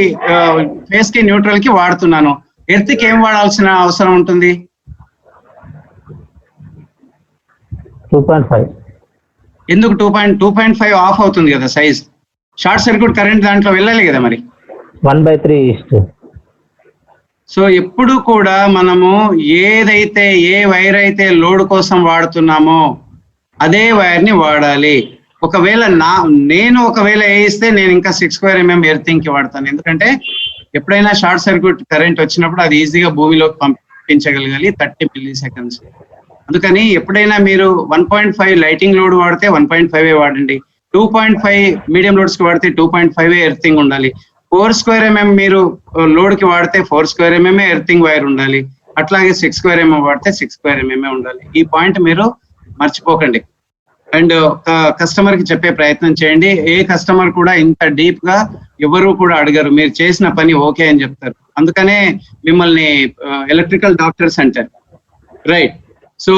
ఫేస్ కి న్యూట్రల్ కి వాడుతున్నాను. ఎర్త్ కి ఏం వాడాల్సిన అవసరం ఉంటుంది? 2.5. ఎందుకు 2.5 ఆఫ్ అవుతుంది కదా సైజ్. షార్ట్ సర్క్యూట్ కరెంట్ దాంట్లో వెళ్ళాలి కదా మరి. 1/3. సో ఎప్పుడు కూడా మనము ఏదైతే ఏ వైర్ అయితే లోడ్ కోసం వాడుతున్నామో అదే వైర్ ని వాడాలి. ఒకవేళ నేను వేయిస్తే నేను ఇంకా 6 స్క్వేర్ ఎంఎం ఎర్తింగ్ కి వాడతాను. ఎందుకంటే ఎప్పుడైనా షార్ట్ సర్క్యూట్ కరెంట్ వచ్చినప్పుడు అది ఈజీగా భూమిలోకి పంపించగలగాలి 30 మిల్లీ సెకండ్స్. అందుకని ఎప్పుడైనా మీరు 1.5 లైటింగ్ లోడ్ వాడితే 1.5 వాడండి. 2.5 మీడియం లోడ్స్ కి వాడితే 2.5 ఎర్తింగ్ ఉండాలి. 4 స్క్వేర్ ఎంఎం మీరు లోడ్ కి వాడితే 4 స్క్వేర్ ఎంఎం ఎర్తింగ్ వైర్ ఉండాలి. అట్లాగే 6 స్క్వేర్ ఎంఎం వాడితే 6 స్క్వేర్ ఎంఎం ఉండాలి. ఈ పాయింట్ మీరు మర్చిపోకండి. అండ్ కస్టమర్ కి చెప్పే ప్రయత్నం చేయండి. ఏ కస్టమర్ కూడా ఇంత డీప్ గా ఎవరు కూడా అడగరు, మీరు చేసిన పని ఓకే అని చెప్తారు. అందుకనే మిమ్మల్ని ఎలక్ట్రికల్ డాక్టర్స్ అంటారు. రైట్. సో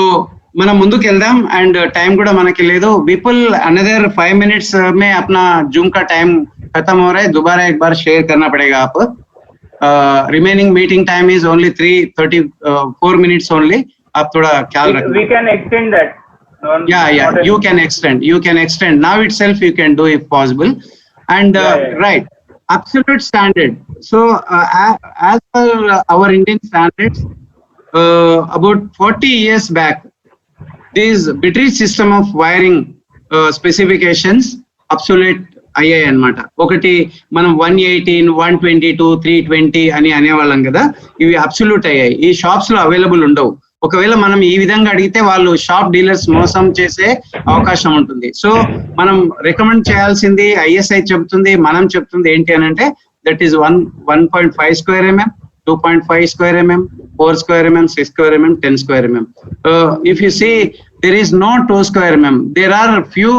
మనం ముందుకు వెళ్దాం. అండ్ టైం కూడా మనకి లేదు. विपुल अनदर 5 मिनट्स में अपना जूम का टाइम खत्म हो रहा है. दोबारा एक बार शेयर करना पड़ेगा आप. Remaining meeting time is only 3:34 minutes only. आप थोड़ा ख्याल रखना. We can extend that. Yeah, you can extend now itself. You can do if possible. And right, absolute standard. So as per our Indian standards, about 40 years back, this British system of wiring specifications obsolete అయ్యాయి అన్నమాట. ఒకటి మనం 118, 122, 320 అని అనేవాళ్ళం కదా, ఇవి absolute అయ్యాయి. ఈ shops లో అవైలబుల్ ఉండవు. ఒకవేళ మనం ఈ విధంగా అడిగితే వాళ్ళు షాప్ డీలర్స్ మోసం చేసే అవకాశం ఉంటుంది. సో మనం రికమెండ్ చేయాల్సింది ఐఎస్ఐ చెప్తుంది, మనం చెప్తుంది ఏంటి అని అంటే that is 1.5 square MM, 2.5 square mm, 4 square mm, 6 square mm, 10 square mm. If you see, there is no 2 square mm. There are few,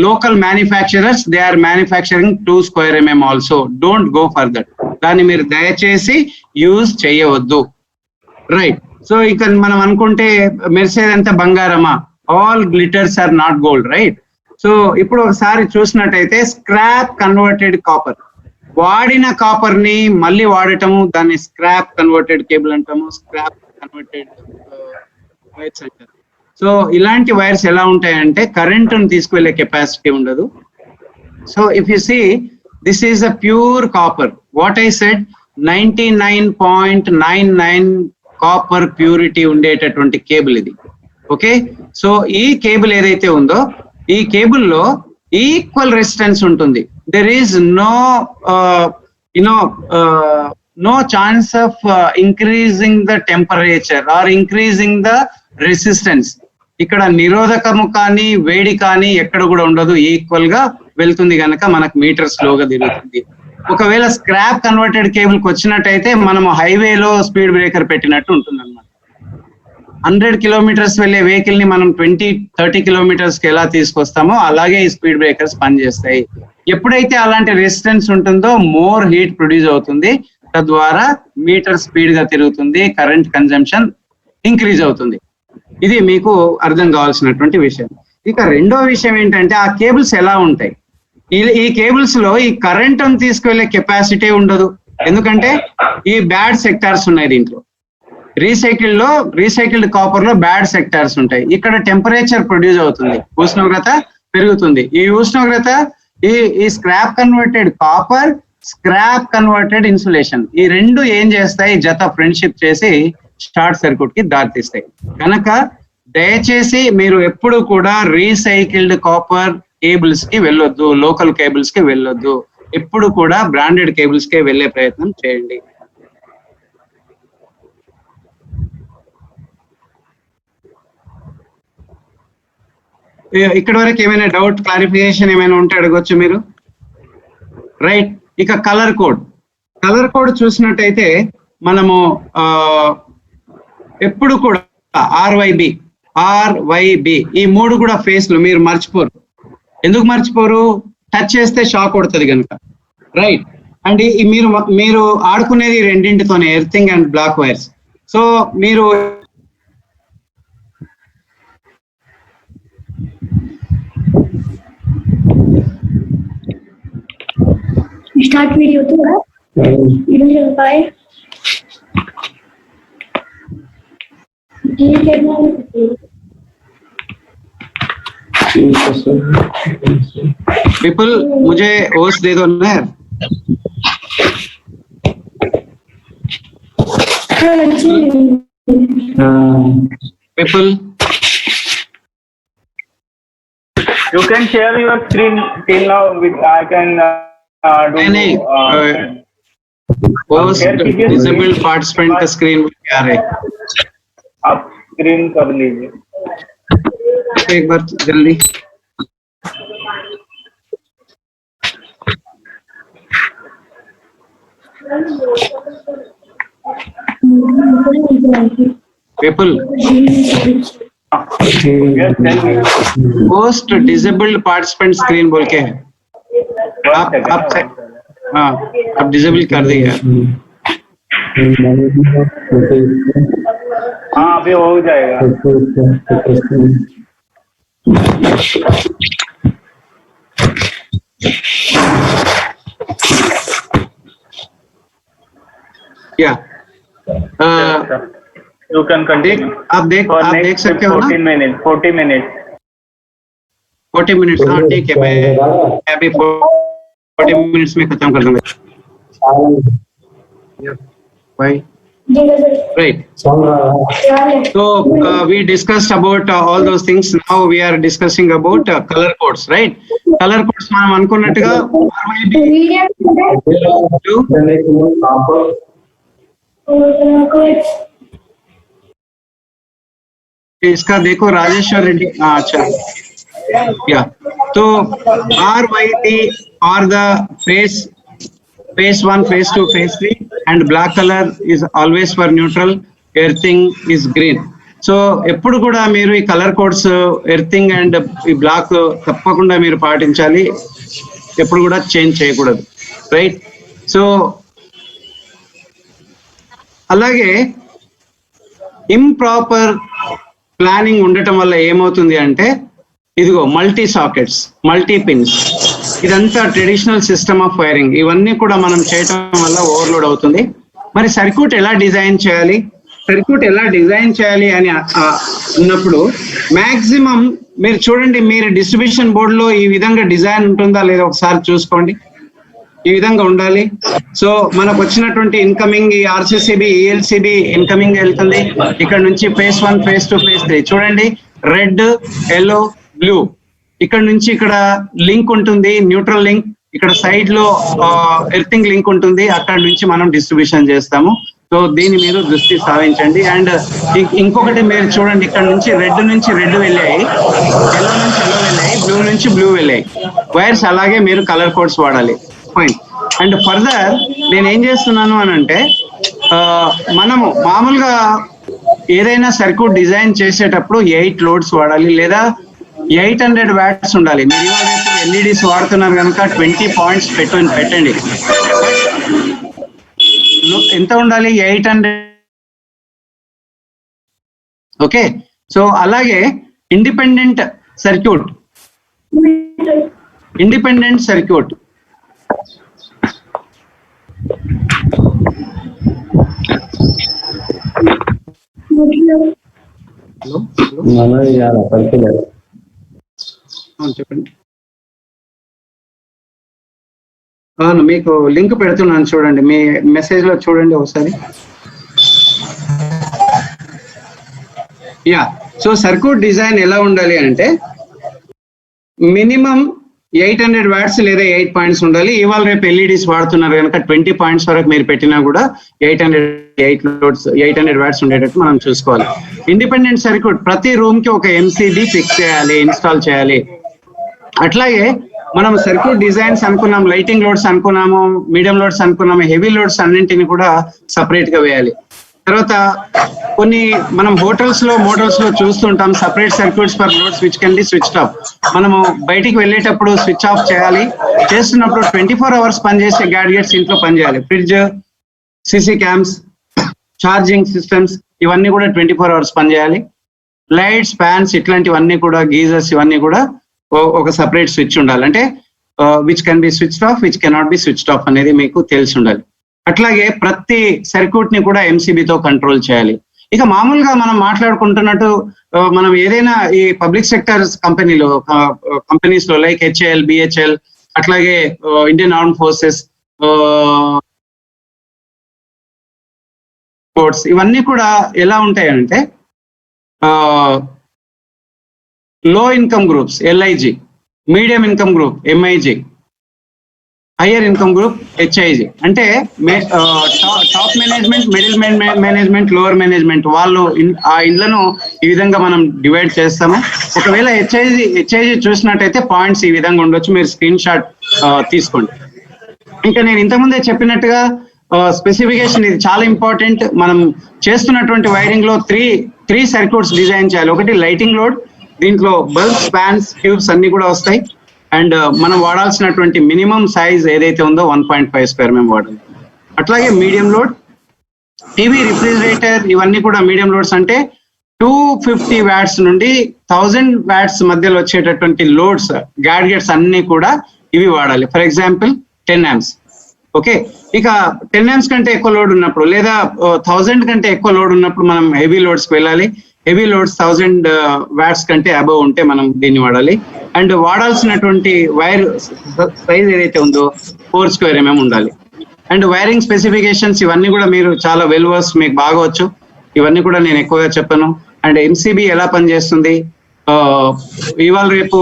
local manufacturers. They are manufacturing 2 square mm also. Don't go for that. దాన్ని మీరు దయచేసి use చేయవద్దు. Right. So ఇక మనం అనుకుంటే మెరిసేది అంతా బంగారమా? All glitters are not gold. Right. So ఇప్పుడు ఒకసారి చూసినట్టయితే స్క్రాప్ కన్వర్టెడ్ కాపర్, వాడిన కాపర్ ని మళ్ళీ వాడటము, దాన్ని స్క్రాప్ కన్వర్టెడ్ కేబుల్ అంటాము, స్క్రాప్ కన్వర్టెడ్ వైర్స్ అంటారు. సో ఇలాంటి వైర్స్ ఎలా ఉంటాయంటే కరెంటును తీసుకువెళ్ళే కెపాసిటీ ఉండదు. So if you see, this is a pure copper. What I said, 99.99 copper purity ఉండేటటువంటి కేబుల్ ఇది. ఓకే. సో ఈ కేబుల్ ఏదైతే ఉందో ఈ కేబుల్లో ఈక్వల్ రెసిస్టెన్స్ ఉంటుంది. there is no chance of increasing the temperature or increasing the resistance. ఇక్కడ నిరోధకము కానీ వేడి కానీ ఎక్కడ కూడా ఉండదు, ఈక్వల్ గా వెళ్తుంది కనుక మనకు మీటర్ స్లోగా తిరుగుతుంది. ఒకవేళ స్క్రాప్ కన్వర్టెడ్ కేబుల్ కి వచ్చినట్టయితే మనము హైవేలో స్పీడ్ బ్రేకర్ పెట్టినట్టు ఉంటుంది అన్నమాట. 100 కిలోమీటర్స్ వెళ్ళే వెహికల్ ని మనం 20-30 కిలోమీటర్స్ కి ఎలా తీసుకొస్తామో అలాగే ఈ స్పీడ్ బ్రేకర్స్ పనిచేస్తాయి. ఎప్పుడైతే అలాంటి రెసిస్టెన్స్ ఉంటుందో మోర్ హీట్ ప్రొడ్యూస్ అవుతుంది, తద్వారా మీటర్ స్పీడ్ గా తిరుగుతుంది, కరెంట్ కన్జంప్షన్ ఇంక్రీజ్ అవుతుంది. ఇది మీకు అర్థం కావాల్సినటువంటి విషయం. ఇక రెండో విషయం ఏంటంటే ఆ కేబుల్స్ ఎలా ఉంటాయి. ఈ కేబుల్స్ లో ఈ కరెంట్ తీసుకువెళ్ళే కెపాసిటీ ఉండదు, ఎందుకంటే ఈ బ్యాడ్ సెక్టార్స్ ఉన్నాయి దీంట్లో. రీసైకిల్డ్ కాపర్ లో బ్యాడ్ సెక్టార్స్ ఉంటాయి. ఇక్కడ టెంపరేచర్ ప్రొడ్యూస్ అవుతుంది, ఉష్ణోగ్రత పెరుగుతుంది. ఈ ఉష్ణోగ్రత ఈ scrap converted copper, scrap converted insulation, ఈ రెండు ఏం చేస్తాయి, జత ఫ్రెండ్షిప్ చేసి షార్ట్ సర్క్యూట్ కి దారితీస్తాయి. కనుక దయచేసి మీరు ఎప్పుడు కూడా రీసైకిల్డ్ కాపర్ కేబుల్స్ కి వెళ్ళొద్దు, లోకల్ కేబుల్స్ కి వెళ్ళొద్దు. ఎప్పుడు కూడా బ్రాండెడ్ కేబుల్స్ కే వెళ్ళే ప్రయత్నం చేయండి. ఇక్కడ వరకు ఏమైనా డౌట్, క్లారిఫికేషన్ ఏమైనా ఉంటే అడగొచ్చు మీరు. రైట్, ఇక కలర్ కోడ్ చూసినట్టయితే మనము ఎప్పుడు కూడా ఆర్వైబి ఈ మూడు కూడా ఫేస్లు మీరు మర్చిపోరు. ఎందుకు మర్చిపోరు? టచ్ చేస్తే షాక్ కొడుతుంది కనుక. రైట్, అండ్ మీరు ఆడుకునేది రెండింటితోనే, earthing and black wires. So మీరు Start video too, huh? You don't have a Do you get one? People मुझे होस्ट दे दो ना यार. People, You can share your screen till now. I can do. Host disabled participant का screen क्या है? आप screen कर लीजिए एक बार जल्दी. People, yes, tell me. Host disabled participant screen बोल के है. आप हाँ, अब डिसेबल कर दिया. हाँ, अभी हो जाएगा. या You can continue. आप देख सकते हो ना? 40 minutes. 40 मिनट्स. हाँ ठीक है, मैं अभी 40 मिनट्स में खत्म कर दूंगा. Bye. Right. So we discussed about all those things. Now we are discussing about color codes, right? Color codes మనం అనుకున్నట్టుగా इसका देखो राजेश्वर रेड्डी. अच्छा, या तो RYT are the phase 1, phase 2, phase 3, and black color is always for neutral, earthing is green. So ఎప్పుడు కూడా మీరు ఈ కలర్ కోడ్స్ ఎర్తింగ్ అండ్ ఈ బ్లాక్ తప్పకుండా మీరు పాటించాలి, ఎప్పుడు కూడా చేంజ్ చేయకూడదు. రైట్, సో అలాగే ఇంప్రాపర్ ప్లానింగ్ ఉండటం వల్ల ఏమవుతుంది అంటే, ఇదిగో మల్టీ సాకెట్స్, మల్టీ పిన్స్, ఇదంతా ట్రెడిషనల్ సిస్టమ్ ఆఫ్ వైరింగ్, ఇవన్నీ కూడా మనం చేయటం వల్ల ఓవర్లోడ్ అవుతుంది. మరి సర్క్యూట్ ఎలా డిజైన్ చేయాలి అని ఉన్నప్పుడు మాక్సిమం మీరు చూడండి, మీరు డిస్ట్రిబ్యూషన్ బోర్డులో ఈ విధంగా డిజైన్ ఉంటుందా లేదా ఒకసారి చూసుకోండి. ఈ విధంగా ఉండాలి. సో మనకు వచ్చినటువంటి ఇన్కమింగ్ ఈ ఆర్సిసిబి, ఈఎల్సిబి ఇన్కమింగ్ వెళ్తుంది. ఇక్కడ నుంచి ఫేజ్ 1, ఫేజ్ 2, ఫేజ్ 3 చూడండి, రెడ్, ఎల్లో, బ్లూ. ఇక్కడ నుంచి ఇక్కడ లింక్ ఉంటుంది, న్యూట్రల్ లింక్. ఇక్కడ సైడ్ లో ఎర్తింగ్ లింక్ ఉంటుంది, అక్కడ నుంచి మనం డిస్ట్రిబ్యూషన్ చేస్తాము. సో దీని మీద దృష్టి సాధించండి. అండ్ ఇంకొకటి మీరు చూడండి, ఇక్కడ నుంచి రెడ్ వెళ్ళాయి, ఎల్లో నుంచి ఎల్లో వెళ్ళాయి, బ్లూ నుంచి బ్లూ వెళ్ళాయి. వైర్స్ అలాగే మీరు కలర్ కోడ్స్ వాడాలి. పాయింట్. అండ్ ఫర్దర్ నేను ఏం చేస్తున్నాను అని అంటే, మనము మామూలుగా ఏదైనా సర్క్యూట్ డిజైన్ చేసేటప్పుడు 8 లోడ్స్ వాడాలి, లేదా 800 వాట్స్ ఉండాలి. మీరు ఇవాళ ఎల్ఈడిస్ వాడుతున్నారు కనుక 20 పాయింట్స్ పెట్టండి. ఎంత ఉండాలి? 800. ఓకే, సో అలాగే ఇండిపెండెంట్ సర్క్యూట్ ఇండిపెండెంట్ సర్క్యూట్. చెప్పండి. అవును, మీకు లింక్ పెడుతున్నాను చూడండి, మీ మెసేజ్ లో చూడండి ఒకసారి. యా, సో సర్క్యూట్ డిజైన్ ఎలా ఉండాలి అంటే మినిమం 800 వాట్స్ లేదా 8 పాయింట్స్ ఉండాలి. ఇవాళ రేపు ఎల్ఈడీస్ వాడుతున్నారు కనుక 20 పాయింట్స్ వరకు మీరు పెట్టినా కూడా 800 వాట్స్ ఉండేటట్టు మనం చూసుకోవాలి. ఇండిపెండెంట్ సర్క్యూట్, ప్రతి రూమ్ కి ఒక ఎంసీబీ ఫిక్స్ చేయాలి, ఇన్స్టాల్ చేయాలి. అట్లాగే మనం సర్క్యూట్ డిజైన్స్ అనుకున్నాం, లైటింగ్ లోడ్స్ అనుకున్నాము, మీడియం లోడ్స్ అనుకున్నాము, హెవీ లోడ్స్ అన్నింటిని కూడా సపరేట్ గా వేయాలి. తర్వాత కొన్ని మనం హోటల్స్ లో మోటల్స్ లో చూస్తుంటాం separate circuits for loads which can be switched off. మనము బయటికి వెళ్ళేటప్పుడు స్విచ్ ఆఫ్ చేయాలి, చేస్తున్నప్పుడు 24 hours పనిచేసే గ్యాడ్జెట్స్ ఇంట్లో పనిచేయాలి. Fridge, CC cams, charging systems ఇవన్నీ కూడా 24 hours పనిచేయాలి. లైట్స్, ఫ్యాన్స్ ఇట్లాంటివన్నీ కూడా, గీజర్స్ ఇవన్నీ కూడా ఒక సపరేట్ స్విచ్ ఉండాలి. అంటే which can be switched off, which cannot be switched off అనేది మీకు తెలిసి ఉండాలి. అట్లాగే ప్రతి సర్క్యూట్ ని కూడా ఎంసీబీతో కంట్రోల్ చేయాలి. ఇక మామూలుగా మనం మాట్లాడుకుంటున్నట్టు మనం ఏదైనా ఈ పబ్లిక్ సెక్టర్ కంపెనీస్ లో లైక్ హెచ్ఏఎల్, బిహెచ్ఎల్, అట్లాగే ఇండియన్ ఆర్మ్ ఫోర్సెస్, స్పోర్ట్స్ ఇవన్నీ కూడా ఎలా ఉంటాయంటే low income groups LIG, medium income group MIG, higher income group HIG. అంటే top management, middle management, lower management వాళ్ళు ఆ ఇండ్లను ఈ విధంగా మనం డివైడ్ చేస్తాము. ఒకవేళ హెచ్ఐజి చూసినట్టయితే పాయింట్స్ ఈ విధంగా ఉండొచ్చు, మీరు స్క్రీన్ షాట్ తీసుకోండి. ఇంకా నేను ఇంతకుముందే చెప్పినట్టుగా స్పెసిఫికేషన్ ఇది చాలా ఇంపార్టెంట్. మనం చేస్తున్నటువంటి వైరింగ్ లో త్రీ సర్క్యూట్స్ డిజైన్ చేయాలి. ఒకటి లైటింగ్ లోడ్, దీంట్లో బల్బ్స్, ఫ్యాన్స్, ట్యూబ్స్ అన్ని కూడా వస్తాయి. అండ్ మనం వాడాల్సినటువంటి మినిమం సైజ్ ఏదైతే ఉందో 1.5 స్క్వేర్ మేము వాడాలి. అట్లాగే మీడియం లోడ్, టీవీ, రిఫ్రిజిరేటర్ ఇవన్నీ కూడా మీడియం లోడ్స్. అంటే 250 వాట్స్ నుండి 1000 వాట్స్ మధ్యలో వచ్చేటటువంటి లోడ్స్, గ్యాడ్జెట్స్ అన్ని కూడా ఇవి వాడాలి. For example 10 amps. ఓకే, ఇక 10 amps కంటే ఎక్కువ లోడ్ ఉన్నప్పుడు లేదా 1000 కంటే ఎక్కువ లోడ్ ఉన్నప్పుడు మనం హెవీ లోడ్స్కి వెళ్ళాలి. హెవీ లోడ్స్ 1000 వాట్స్ కంటే అబవ్ ఉంటే మనం దీన్ని వాడాలి. అండ్ వాడాల్సినటువంటి వైర్ సైజ్ ఏదైతే ఉందో 4 square mm ఉండాలి. అండ్ వైరింగ్ స్పెసిఫికేషన్స్ ఇవన్నీ కూడా మీరు చాలా వెల్ వర్స్, మీకు బాగా వచ్చు, ఇవన్నీ కూడా నేను ఎక్కువగా చెప్పను. అండ్ ఎంసీబీ ఎలా పనిచేస్తుంది, ఇవాళ రేపు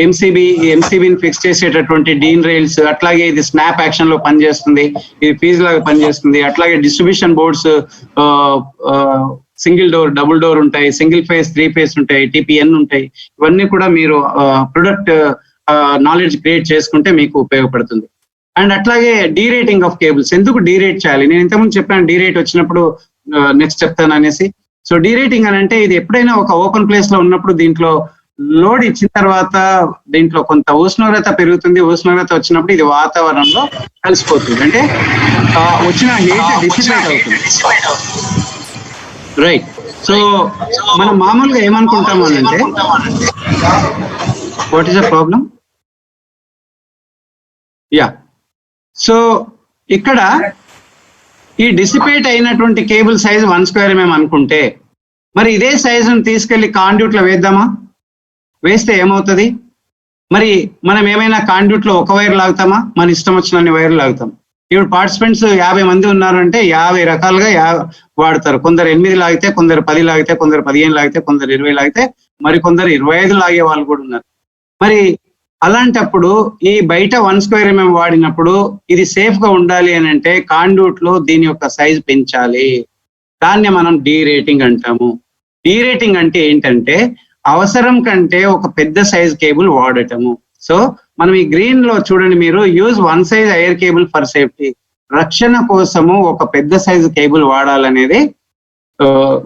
ఎంసీబీని ఫిక్స్ చేసేటటువంటి డీన్ రైల్స్, అట్లాగే ఇది స్నాప్ యాక్షన్ లో పనిచేస్తుంది, ఇది ఫీజ్ లాగా పనిచేస్తుంది. అట్లాగే distribution boards single door, double door ఉంటాయి, సింగిల్ ఫేస్, 3 phase ఉంటాయి, టీపీఎన్ ఉంటాయి. ఇవన్నీ కూడా మీరు ప్రొడక్ట్ నాలెడ్జ్ క్రియేట్ చేసుకుంటే మీకు ఉపయోగపడుతుంది. అండ్ అట్లాగే డీరేటింగ్ ఆఫ్ కేబుల్స్, ఎందుకు డీరేట్ చేయాలి, నేను ఇంతకుముందు చెప్పాను డీరేట్ వచ్చినప్పుడు నెక్స్ట్ చెప్తాను అనేసి. సో డీరేటింగ్ అని అంటే ఇది ఎప్పుడైనా ఒక ఓపెన్ ప్లేస్ లో ఉన్నప్పుడు దీంట్లో లోడ్ ఇచ్చిన తర్వాత దీంట్లో కొంత ఉష్ణోగ్రత పెరుగుతుంది. ఉష్ణోగ్రత వచ్చినప్పుడు ఇది వాతావరణంలో కలిసిపోతుంది, అంటే వచ్చిన హీట్ డిసిపేట్ అవుతుంది. రైట్. సో మనం మామూలుగా ఏమనుకుంటాం అంటే what is the problem? Yeah, so ఇక్కడ ఈ డిసిపేట్ అయినటువంటి కేబుల్ సైజ్ 1 square mm అనుకుంటే, మరి ఇదే సైజును తీసుకెళ్లి కాండ్యూట్ లో వేద్దామా? వేస్తే ఏమవుతుంది? మరి మనం ఏమైనా కాండ్యూట్ లో ఒక వైర్ లాగుతామా? మన ఇష్టం వచ్చిన వైర్లు లాగుతాం. ఇప్పుడు పార్టిసిపెంట్స్ 50 మంది ఉన్నారంటే 50 రకాలుగా వాడతారు. కొందరు 8 లాగితే, కొందరు 10 లాగితే, కొందరు 15 లాగితే, కొందరు 20 లాగితే, మరి కొందరు 25 లాగే వాళ్ళు కూడా ఉన్నారు. మరి అలాంటప్పుడు ఈ బయట 1 square mm వాడినప్పుడు ఇది సేఫ్ గా ఉండాలి అని అంటే కాండ్యూట్ లో దీని యొక్క సైజ్ పెంచాలి. దాన్ని మనం డీరేటింగ్ అంటాము. డీరేటింగ్ అంటే ఏంటంటే అవసరం కంటే ఒక పెద్ద సైజ్ కేబుల్ వాడటము. సో మనం ఈ గ్రీన్ లో చూడండి, మీరు use 1 size wire cable for safety, రక్షణ కోసము ఒక పెద్ద సైజు కేబుల్ వాడాలనేది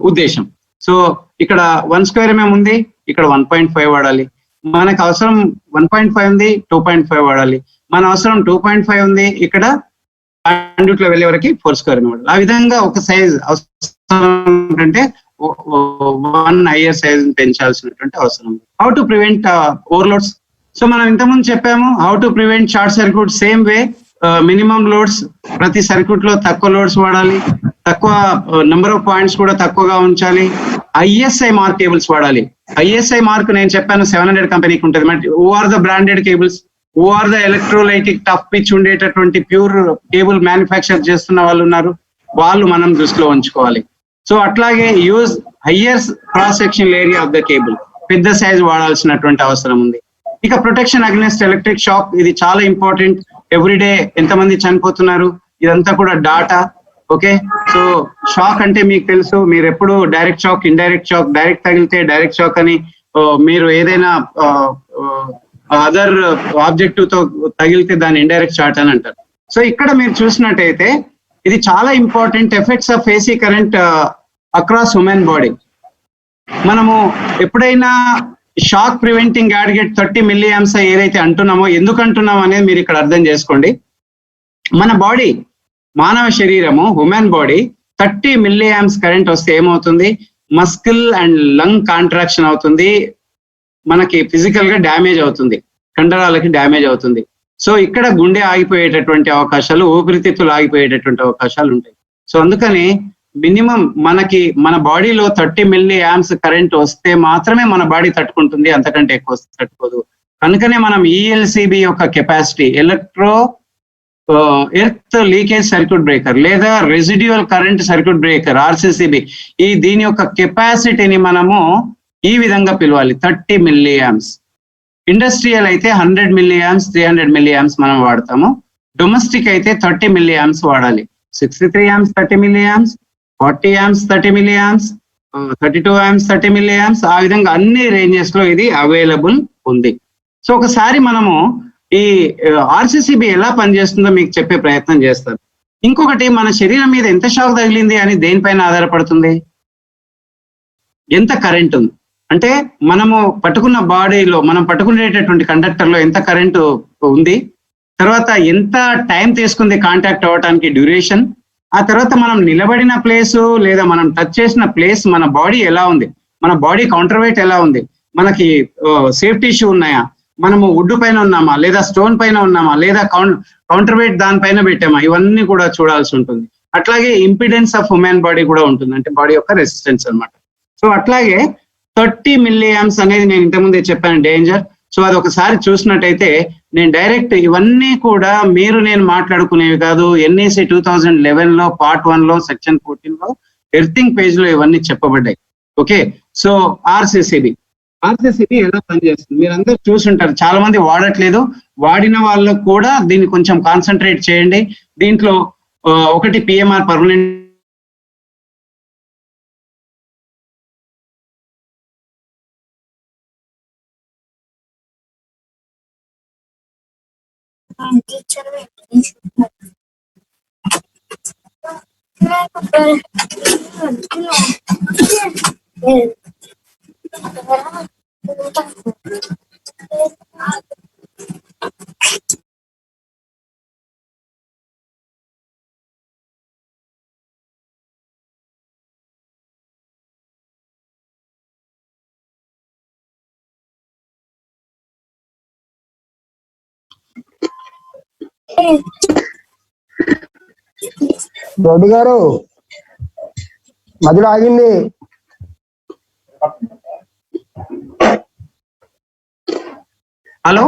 ఉద్దేశం. సో ఇక్కడ 1 square mm ఉంది, ఇక్కడ 1.5 వాడాలి. మనకు అవసరం 1.5 ఉంది, 2.5 వాడాలి. మన అవసరం 2.5 ఉంది, ఇక్కడ కాండ్యూట్ లో వెళ్ళే వరకు 4 square mm వాడాలి. ఆ విధంగా ఒక సైజ్ అవసరం అంటే 1 higher size పెంచాల్సినటువంటి అవసరం. How to prevent overloads? So మనం ఇంతకుముందు చెప్పాము how to prevent short circuit same way. Minimum loads ప్రతి సర్క్యూట్ లో తక్కువ లోడ్స్ వాడాలి, తక్కువ నెంబర్ ఆఫ్ పాయింట్స్ కూడా తక్కువగా ఉంచాలి, ఐఎస్ఐ మార్క్ కేబుల్స్ వాడాలి. ఐఎస్ఐ మార్క్ నేను చెప్పాను 700 కంపెనీకి ఉంటుంది. మరి who are the branded cables, who are the electrolytic tough pitch ఉండేటటువంటి ప్యూర్ కేబుల్ మ్యానుఫ్యాక్చర్ చేస్తున్న వాళ్ళు ఉన్నారు, వాళ్ళు మనం దృష్టిలో ఉంచుకోవాలి. సో అట్లాగే use higher cross section area of the cable, పెద్ద సైజ్ వాడాల్సినటువంటి అవసరం ఉంది. ఇక ప్రొటెక్షన్ అగెన్స్ట్ ఎలక్ట్రిక్ షాక్, ఇది చాలా ఇంపార్టెంట్. ఎవ్రీడే ఎంతమంది చనిపోతున్నారు, ఇదంతా కూడా డాటా. ఓకే, సో షాక్ అంటే మీకు తెలుసు, మీరు ఎప్పుడు direct shock, indirect shock, direct తగిలితే డైరెక్ట్ షాక్ అని, మీరు ఏదైనా అదర్ ఆబ్జెక్టివ్ తో తగిలితే దాన్ని ఇండైరెక్ట్ షాక్ అని అంటారు. సో ఇక్కడ మీరు చూసినట్టయితే ఇది చాలా important. Effects of AC current across human body. మనము ఎప్పుడైనా షాక్ ప్రివెంటింగ్ గ్యాడ్గెట్ 30 మిల్లీ ఆంప్స్ ఏదైతే అంటున్నామో, ఎందుకు అంటున్నామో అనేది మీరు ఇక్కడ అర్థం చేసుకోండి. మన బాడీ, మానవ శరీరము, human body 30 milli amps current వస్తే ఏమవుతుంది, మస్కిల్ అండ్ లంగ్ కాంట్రాక్షన్ అవుతుంది, మనకి ఫిజికల్ గా డ్యామేజ్ అవుతుంది, కండరాలకి డ్యామేజ్ అవుతుంది. సో ఇక్కడ గుండె ఆగిపోయేటటువంటి అవకాశాలు, ఊపిరితిత్తులు ఆగిపోయేటటువంటి అవకాశాలు ఉంటాయి. సో అందుకని మినిమం మనకి మన బాడీలో 30 మిల్లీ ఆంప్స్ కరెంట్ వస్తే మాత్రమే మన బాడీ తట్టుకుంటుంది, అంతకంటే ఎక్కువ వస్తే తట్టుకోదు. కనుకనే మనం ఈఎల్సిబి యొక్క capacity, earth leakage circuit breaker లేదా రెసిడ్యువల్ కరెంట్ సర్క్యూట్ బ్రేకర్, ఆర్సిసిబి, దీని యొక్క కెపాసిటీని మనము ఈ విధంగా పిలవాలి, 30 మిల్లీ ఆంప్స్. ఇండస్ట్రియల్ అయితే 100 మిల్లీ ఆంప్స్, 300 మిల్లీ ఆంప్స్ మనం వాడతాము. డొమెస్టిక్ అయితే 30 మిల్లీ ఆంప్స్ వాడాలి. 63 amps 30 milli amps, 40 amps 30 milli amps, 32 amps 30 milli amps, ఆ విధంగా అన్ని రేంజెస్ లో ఇది అవైలబుల్ ఉంది. సో ఒకసారి మనము ఈ ఆర్సిసిబి ఎలా పనిచేస్తుందో మీకు చెప్పే ప్రయత్నం చేస్తాను. ఇంకొకటి, మన శరీరం మీద ఎంత షాక్ తగిలింది అని దేనిపైన ఆధారపడుతుంది, ఎంత కరెంట్ ఉంది అంటే మనము పట్టుకున్న బాడీలో, మనం పట్టుకునేటటువంటి కండక్టర్ లో ఎంత కరెంటు ఉంది, తర్వాత ఎంత టైం తీసుకుంది కాంటాక్ట్ అవ్వడానికి, డ్యూరేషన్, ఆ తర్వాత మనం నిలబడిన ప్లేసు లేదా మనం టచ్ చేసిన ప్లేస్, మన బాడీ ఎలా ఉంది, మన బాడీ కౌంటర్ వెయిట్ ఎలా ఉంది, మనకి సేఫ్టీ ఇష్యూ ఉన్నాయా, మనము వుడ్ పైన ఉన్నామా లేదా స్టోన్ పైన ఉన్నామా లేదా కౌంటర్ వెయిట్ దానిపైన పెట్టామా, ఇవన్నీ కూడా చూడాల్సి ఉంటుంది. అట్లాగే ఇంపిడెన్స్ ఆఫ్ హ్యూమన్ బాడీ కూడా ఉంటుంది, అంటే బాడీ యొక్క రెసిస్టెన్స్ అన్నమాట. సో అట్లాగే 30 మిల్లీ ఆంప్స్ అనేది నేను ఇంతకుముందే చెప్పాను డేంజర్. సో అది ఒకసారి చూసినట్టయితే, నేను డైరెక్ట్ ఇవన్నీ కూడా నేను మాట్లాడుకునేవి కాదు, NEC 2011 part 1 section 14 earthing page లో ఇవన్నీ చెప్పబడ్డాయి. ఓకే, సో ఆర్సిసిబి ఎలా పనిచేస్తుంది మీరందరూ చూసుంటారు, చాలా మంది వాడట్లేదు. వాడిన వాళ్ళకు కూడా దీన్ని కొంచెం కాన్సన్ట్రేట్ చేయండి. దీంట్లో ఒకటి పిఎంఆర్ పర్మనెంట్ రెడ్డి గారు మధ్యలో ఆగింది. హలో,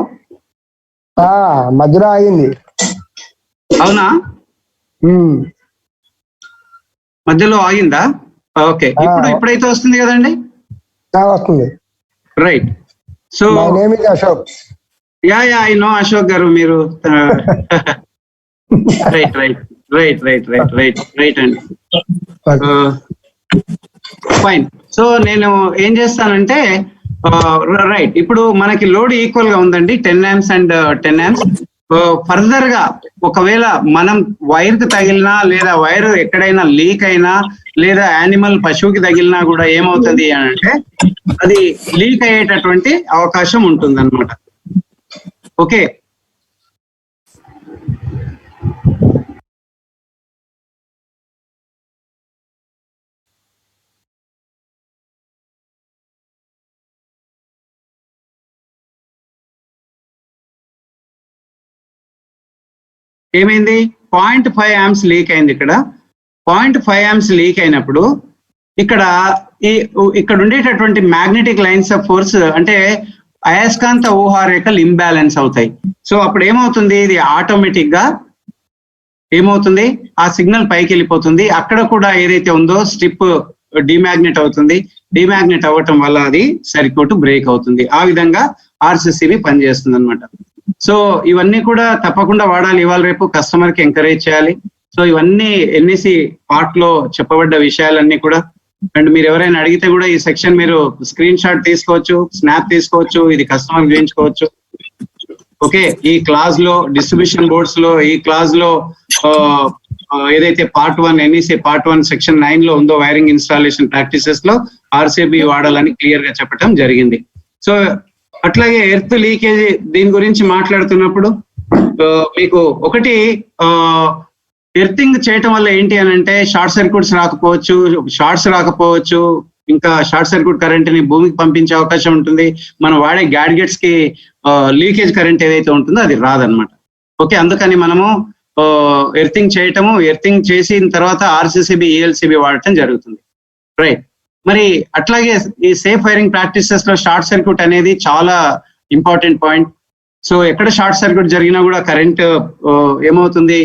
మధ్యలో ఆగింది. అవునా, మధ్యలో ఆగిందా? ఓకే, ఇప్పుడైతే వస్తుంది కదండి, వస్తుంది. Right. So Ashok. I know Ashok garu, మీరు right right right right right right right అండి, ఫైన్. సో నేను ఏం చేస్తానంటే, రైట్, ఇప్పుడు మనకి లోడ్ ఈక్వల్ గా ఉందండి, 10 amps అండ్ 10 amps. ఫర్దర్ గా ఒకవేళ మనం వైర్ కి తగిలినా లేదా వైర్ ఎక్కడైనా లీక్ అయినా లేదా యానిమల్ పశువుకి తగిలినా కూడా ఏమవుతుంది అని అంటే, అది లీక్ అయ్యేటటువంటి అవకాశం ఉంటుంది అన్నమాట. ఓకే, ఏమైంది 0.5 amps లీక్ అయింది. ఇక్కడ 0.5 amps లీక్ అయినప్పుడు ఇక్కడ ఉండేటటువంటి మ్యాగ్నెటిక్ లైన్స్ ఆఫ్ ఫోర్స్ అంటే అయస్కాంత ఊహారేఖలు ఇంబ్యాలెన్స్ అవుతాయి. సో అప్పుడు ఏమవుతుంది, ఇది ఆటోమేటిక్ గా ఏమవుతుంది, ఆ సిగ్నల్ పైకి వెళ్ళిపోతుంది. అక్కడ కూడా ఏదైతే ఉందో స్ట్రిప్ డిమాగ్నెట్ అవుతుంది. డిమాగ్నెట్ అవ్వటం వల్ల అది సర్క్యూట్ బ్రేక్ అవుతుంది. ఆ విధంగా ఆర్సీసీబీ పనిచేస్తుంది అనమాట. సో ఇవన్నీ కూడా తప్పకుండా వాడాలి. ఇవాళ రేపు కస్టమర్ కి ఎంకరేజ్ చేయాలి. సో ఇవన్నీ ఎన్ఈసి పార్ట్ లో చెప్పబడ్డ విషయాలన్నీ కూడా, అండ్ మీరు ఎవరైనా అడిగితే కూడా ఈ సెక్షన్ మీరు స్క్రీన్ షాట్ తీసుకోవచ్చు, స్నాప్ తీసుకోవచ్చు, ఇది కస్టమర్ చేయించుకోవచ్చు. ఓకే, ఈ క్లాస్ లో డిస్ట్రిబ్యూషన్ బోర్డ్స్ లో ఈ క్లాస్ లో ఏదైతే పార్ట్ 1 ఎన్ఈసి పార్ట్ 1 సెక్షన్ 9 లో ఉందో వైరింగ్ ఇన్స్టాలేషన్ ప్రాక్టీసెస్ లో ఆర్సీబీ వాడాలని క్లియర్ గా చెప్పడం జరిగింది. సో అట్లాగే ఎర్త్ లీకేజ్ దీని గురించి మాట్లాడుతున్నప్పుడు మీకు ఒకటి ఎర్తింగ్ చేయటం వల్ల ఏంటి అని అంటే షార్ట్ సర్క్యూట్స్ రాకపోవచ్చు, షార్ట్స్ రాకపోవచ్చు, ఇంకా షార్ట్ సర్క్యూట్ కరెంట్ ని భూమికి పంపించే అవకాశం ఉంటుంది. మనం వాడే గ్యాడ్గెట్స్ కి లీకేజ్ కరెంట్ ఏదైతే ఉంటుందో అది రాదనమాట. ఓకే, అందుకని మనము ఎర్తింగ్ చేయటము, ఎర్తింగ్ చేసిన తర్వాత ఆర్సీసీబీ ఈఎల్సీబీ వాడటం జరుగుతుంది. రైట్, మరి అట్లాగే ఈ సేఫ్ వైరింగ్ ప్రాక్టీసెస్ లో షార్ట్ సర్క్యూట్ అనేది చాలా ఇంపార్టెంట్ పాయింట్. సో ఎక్కడ షార్ట్ సర్క్యూట్ జరిగినా కూడా కరెంట్ ఏమవుతుంది,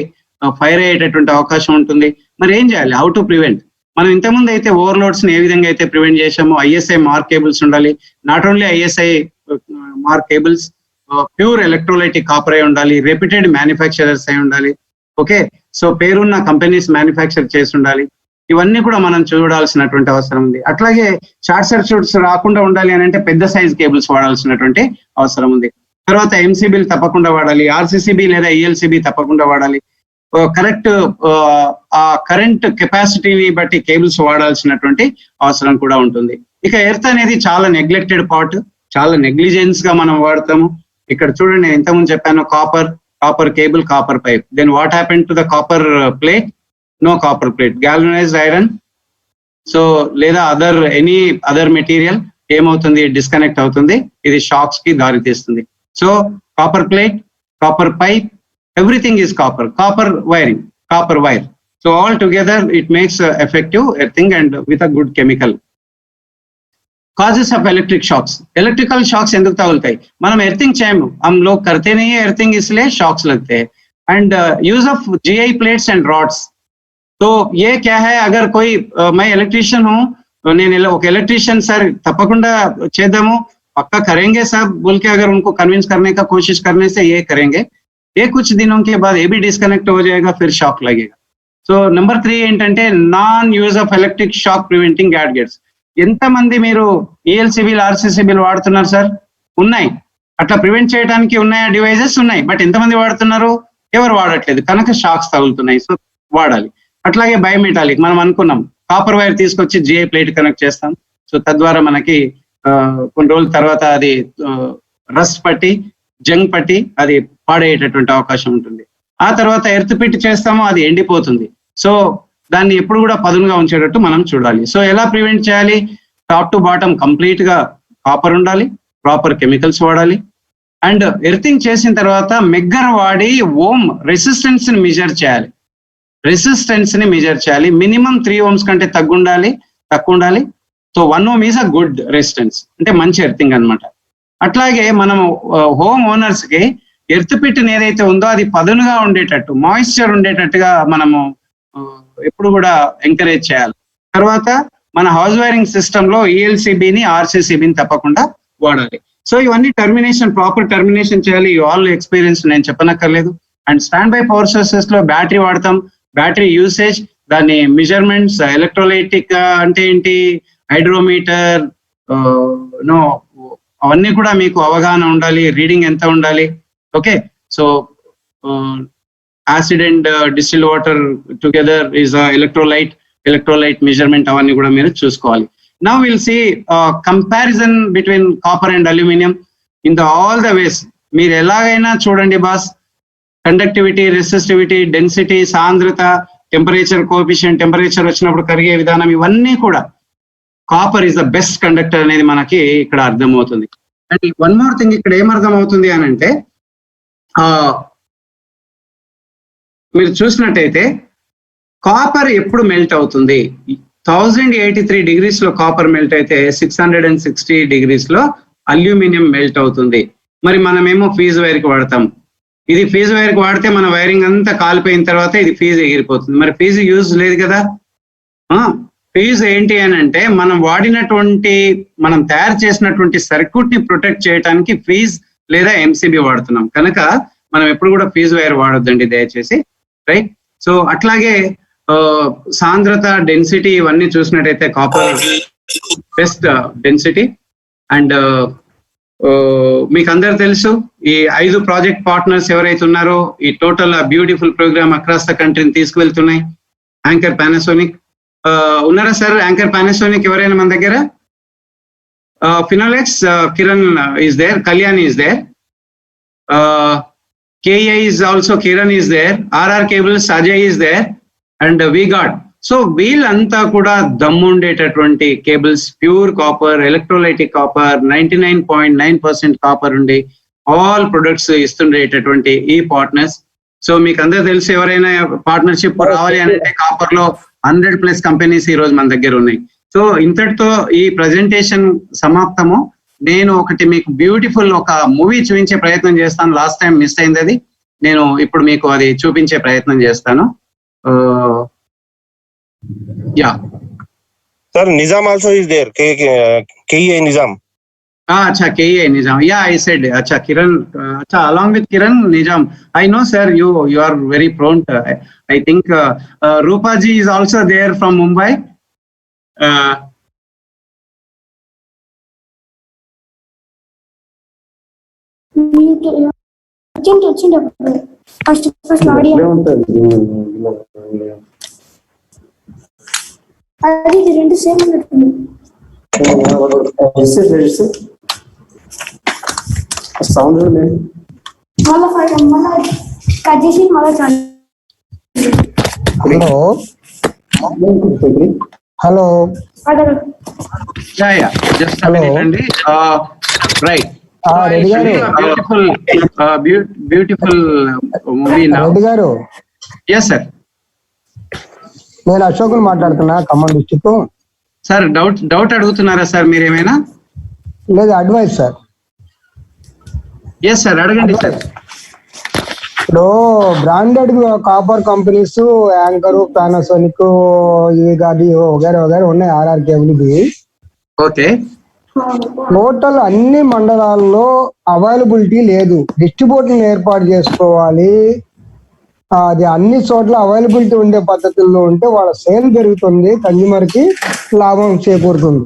ఫైర్ అయ్యేటటువంటి అవకాశం ఉంటుంది. మరి ఏం చేయాలి, హౌ టు ప్రివెంట్? మనం ఇంతకుముందు అయితే ఓవర్లోడ్స్ ని ఏ విధంగా అయితే ప్రివెంట్ చేసామో ఐఎస్ఐ మార్క్ కేబుల్స్ ఉండాలి. Not only ISI mark cables, pure electrolytic copper అయి ఉండాలి, రెప్యూటెడ్ మ్యానుఫ్యాక్చరర్స్ అయి ఉండాలి. ఓకే, సో పేరున్న కంపెనీస్ మ్యానుఫ్యాక్చర్ చేసి ఉండాలి. ఇవన్నీ కూడా మనం చూడాల్సినటువంటి అవసరం ఉంది. అట్లాగే షార్ట్ సర్క్యూట్స్ రాకుండా ఉండాలి అని అంటే పెద్ద సైజ్ కేబుల్స్ వాడాల్సినటువంటి అవసరం ఉంది. తర్వాత ఎంసీబీలు తప్పకుండా వాడాలి, ఆర్సీసీబీ లేదా ఈఎల్సీబీ తప్పకుండా వాడాలి. కరెక్ట్ ఆ కరెంట్ కెపాసిటీని బట్టి కేబుల్స్ వాడాల్సినటువంటి అవసరం కూడా ఉంటుంది. ఇక ఎర్త్ అనేది చాలా నెగ్లెక్టెడ్ పార్ట్, చాలా నెగ్లిజెన్స్ గా మనం వాడతాము. ఇక్కడ చూడండి, నేను ఇంతకుముందు చెప్పాను copper cable, copper pipe. Then what happen to the copper plate? No copper plate, galvanised iron. So లేదా ఎనీ అదర్ మెటీరియల్ ఏమవుతుంది, డిస్కనెక్ట్ అవుతుంది. ఇది షాక్స్ కి దారి తీస్తుంది. So copper plate, copper pipe, everything is copper wiring, copper wire. So all together it makes effective earthing and with a good chemical. Causes of electric shocks. Electrical shocks ఎందుకు తగులుతాయి? మనం earthing చేయము, हम लोग करते नहीं है earthing, इसलिए shocks लगते हैं. And use of GI plates and rods. तो ये क्या है, अगर कोई मैं इलेक्ट्रिशियन हूँ, నేను ఒక ఎలక్ట్రీషియన్ సార్ తప్పకుండా చేద్దాము, పక్కా करेंगे सब बोल के अगर उनको कन्विंस करने का कोशिश करने से ये करेंगे, ये कुछ दिनों के बाद ये भी डिस्कनेक्ट हो जाएगा, फिर शॉक लगेगा. సో నెంబర్ 3 ఏంటంటే non use of electric shock preventing gadgets. ఎంతమంది మీరు ఈఎల్సీబీలు ఆర్సీసీబీలు వాడుతున్నారు సార్? ఉన్నాయి, అట్లా ప్రివెంట్ చేయడానికి ఉన్నాయా డివైజెస్? ఉన్నాయి, బట్ ఎంతమంది వాడుతున్నారు? ఎవరు వాడట్లేదు, కనుక షాక్స్ తగులుతున్నాయి. సో వాడాలి. అట్లాగే బయోమెటాలిక్, మనం అనుకున్నాం కాపర్ వైర్ తీసుకొచ్చి జిఐ ప్లేట్ కనెక్ట్ చేస్తాం. సో తద్వారా మనకి కొన్ని రోజుల తర్వాత అది రస్ట్ పట్టి, జంగ్ పట్టి అది పాడేటటువంటి అవకాశం ఉంటుంది. ఆ తర్వాత ఎర్త్ పిట్ చేస్తామో అది ఎండిపోతుంది. సో దాన్ని ఎప్పుడు కూడా పదునుగా ఉంచేటట్టు మనం చూడాలి. సో ఎలా ప్రివెంట్ చేయాలి? టాప్ టు బాటమ్ కంప్లీట్ గా కాపర్ ఉండాలి, ప్రాపర్ కెమికల్స్ వాడాలి. అండ్ ఎర్తింగ్ చేసిన తర్వాత మెగ్గర్ వాడి ఓమ్ రెసిస్టెన్స్ ని మెజర్ చేయాలి. మినిమం 3 ohms కంటే తక్కువ ఉండాలి. So 1 ohm is a good resistance, అంటే మంచి ఎర్తింగ్ అన్నమాట. అట్లాగే మనము హోమ్ ఓనర్స్ కి ఎర్త్ పిట్ ఏదైతే ఉందో అది పదునుగా ఉండేటట్టు, మాయిశ్చర్ ఉండేటట్టుగా మనము ఎప్పుడు కూడా ఎంకరేజ్ చేయాలి. తర్వాత మన హౌస్ వైరింగ్ సిస్టమ్ లో ఈఎల్సీబీని, ఆర్సీసీబీని తప్పకుండా వాడాలి. సో ఇవన్నీ ప్రాపర్ టర్మినేషన్ చేయాలి. ఆల్ ఎక్స్పీరియన్స్ నేను చెప్పనక్కర్లేదు. And stand by power sources లో బ్యాటరీ వాడతాం. బ్యాటరీ యూసేజ్, దాని మెజర్మెంట్స్, ఎలక్ట్రోలైటిక్ అంటే ఏంటి, హైడ్రోమీటర్, అవన్నీ కూడా మీకు అవగాహన ఉండాలి. రీడింగ్ ఎంత ఉండాలి? Okay, so acid and distilled water together is electrolyte measurement, అవన్నీ కూడా మీరు చూసుకోవాలి. Now will see comparison between copper and aluminium in the all the ways. మీరు ఎలాగైనా చూడండి బాస్, కండక్టివిటీ, రెసిస్టివిటీ, డెన్సిటీ, సాంద్రత, టెంపరేచర్ కోఎఫిషియంట్, టెంపరేచర్ వచ్చినప్పుడు కరిగే విధానం, ఇవన్నీ కూడా copper is the best conductor అనేది మనకి ఇక్కడ అర్థమవుతుంది. అండ్ వన్ మోర్ థింగ్, ఇక్కడ ఏమర్థం అవుతుంది అని అంటే మీరు చూసినట్టయితే కాపర్ ఎప్పుడు మెల్ట్ అవుతుంది? 1083 డిగ్రీస్ లో కాపర్ మెల్ట్ అయితే 660 డిగ్రీస్ లో అల్యూమినియం మెల్ట్ అవుతుంది. మరి మనమేమో ఫీజ్ వైర్ కి వాడతాం. ఇది ఫీజ్ వైర్ కి వాడితే మన వైరింగ్ అంతా కాలిపోయిన తర్వాత ఇది ఫీజ్ ఎగిరిపోతుంది. మరి ఫీజ్ యూజ్ లేదు కదా. ఫీజ్ ఏంటి అని అంటే మనం వాడినటువంటి, మనం తయారు చేసినటువంటి సర్క్యూట్ ని ప్రొటెక్ట్ చేయడానికి ఫీజ్ లేదా ఎంసీబీ వాడుతున్నాం. కనుక మనం ఎప్పుడు కూడా ఫీజ్ వైర్ వాడొద్దండి దయచేసి, రైట్? సో అట్లాగే సాంద్రత, డెన్సిటీ ఇవన్నీ చూసినట్టయితే కాపర్ బెస్ట్ డెన్సిటీ. అండ్ మీకు అందరు తెలుసు ఈ 5 ప్రాజెక్ట్ పార్ట్నర్స్ ఎవరైతే ఉన్నారో ఈ total beautiful program across the కంట్రీని తీసుకువెళ్తున్నాయి. యాంకర్ పానాసోనిక్ ఉన్నారా సార్? యాంకర్ పానాసోనిక్ ఎవరైనా మన దగ్గర? Finolex Kiran is there, Kalyan is there, KA is also Kiran is there, RR Cables Ajay is there, and V-Guard. So వీళ్ళంతా కూడా దమ్ముండేటటువంటి cables, pure copper, electrolytic copper, 99.9% copper ఉండి ఆల్ ప్రొడక్ట్స్ ఇస్తుండేటటువంటి ఈ పార్ట్నర్స్. సో మీకు అందరూ తెలుసు, ఎవరైనా పార్ట్నర్షిప్ రావాలి అంటే కాపర్ లో 100+ కంపెనీస్ ఈ రోజు మన దగ్గర ఉన్నాయి. సో ఇంతటితో ఈ ప్రజెంటేషన్ సమాప్తము. నేను ఒకటి మీకు బ్యూటిఫుల్ ఒక మూవీ చూపించే ప్రయత్నం చేస్తాను. లాస్ట్ టైం మిస్ అయింది అది, నేను ఇప్పుడు మీకు అది చూపించే ప్రయత్నం చేస్తాను. Yeah Sir, Nizam also is there. KA Nizam. Acha, KA Nizam. Yeah, I said. Acha, Kiran. Acha, along with Kiran Nizam. I know, sir. You are very prompt. I think Rupa ji is also there from Mumbai. First audio అది రెండు same ఉన్నట్టుంది. మళ్ళా cut చేసి మళ్ళా hello Yeah. Just a minute, Andy. Right. Reddy గారు, Beautiful movie now. Reddy గారు, Yes, sir. నేను అశోక్ని మాట్లాడుతున్నా, ఖమ్మం డిస్ట్రిక్ట్. సార్ డౌట్ అడుగుతున్నారా సార్ మీరేమైనా? లేదు, అడ్వైస్ సార్. ఎస్ సార్, అడగండి సార్. ఇప్పుడు branded copper companies anchor, Panasonic, ఇవి కాదు వగేరే ఉన్నాయి. RR కేబుల్ ఇవి ఓకే. టోటల్ అన్ని మండలాల్లో అవైలబిలిటీ లేదు. డిస్ట్రిబ్యూటర్ ఏర్పాటు చేసుకోవాలి. అది అన్ని చోట్ల అవైలబిలిటీ ఉండే పద్ధతుల్లో ఉంటే వాళ్ళ సేల్ పెరుగుతుంది, కన్జ్యూమర్ కి లాభం చేకూరుతుంది.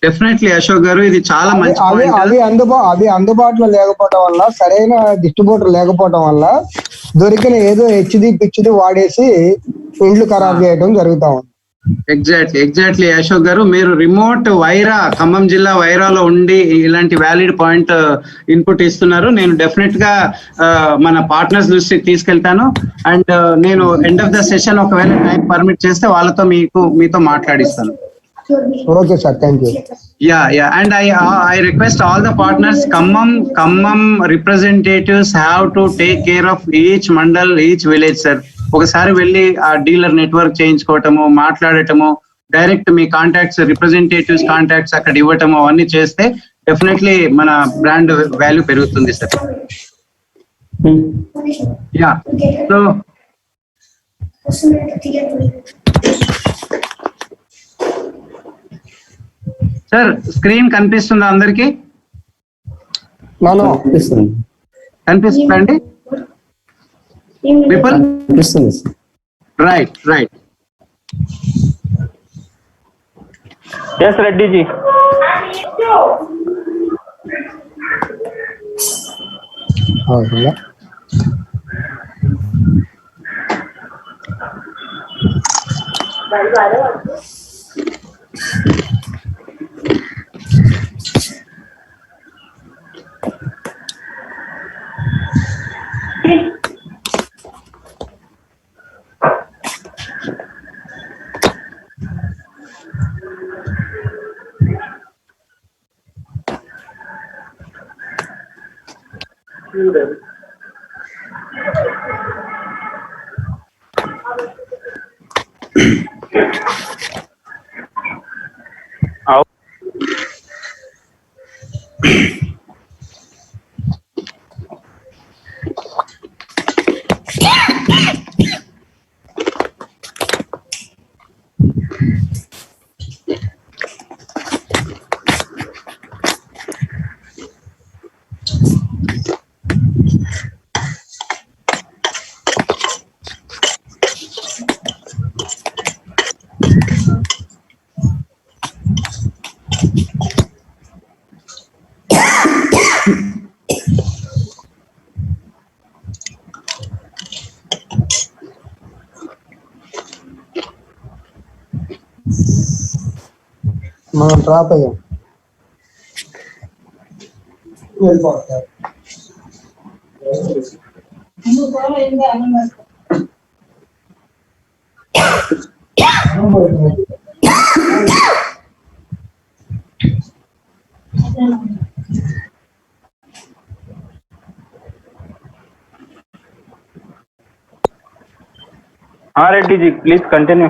డెఫినెట్లీ అశోక్ గారు, ఇది చాలా మంచి పాయింట్. అవి అందుబాటులో లేకపోవడం వల్ల, సరైన డిస్ట్రిబ్యూటర్ లేకపోవడం వల్ల దొరికిన ఏదో హెచ్ది పిచ్చిది వాడేసి ఇండ్లు ఖరాబ్ చేయడం జరుగుతా ఉంది. ఎగ్జాక్ట్లీ అశోక్ గారు, మీరు రిమోట్ వైరా, ఖమ్మం జిల్లా వైరాలో ఉండి ఇలాంటి వ్యాలిడ్ పాయింట్ ఇన్పుట్ ఇస్తున్నారు. నేను డెఫినెట్ గా మన పార్ట్నర్స్ దృష్టికి తీసుకెళ్తాను. అండ్ నేను ఎండ్ ఆఫ్ ద సెషన్ ఒకవేళ టైం పర్మిట్ చేస్తే వాళ్ళతో మీతో మాట్లాడిస్తాను. Okay sir, thank you. Yeah. And I request all the partners, Khammam representatives have to take care of each mandal, each village, sir. ఒకసారి వెళ్ళి ఆ డీలర్ నెట్వర్క్ చేయించుకోవటము, మాట్లాడటము, డైరెక్ట్ మీ contacts, representatives contacts అక్కడ ఇవ్వటము, అవన్నీ చేస్తే డెఫినెట్లీ మన బ్రాండ్ వాల్యూ పెరుగుతుంది sir. Yeah, so sir screen కనిపిస్తుందా అందరికి? కనిపిస్తుందండి people? Right. Yes, Reddy ji. మనం డ్రాప్ అయ్యాం. వెళ్ళిపోతారు. हाँ रेड्डी जी प्लीज कंटिन्यू.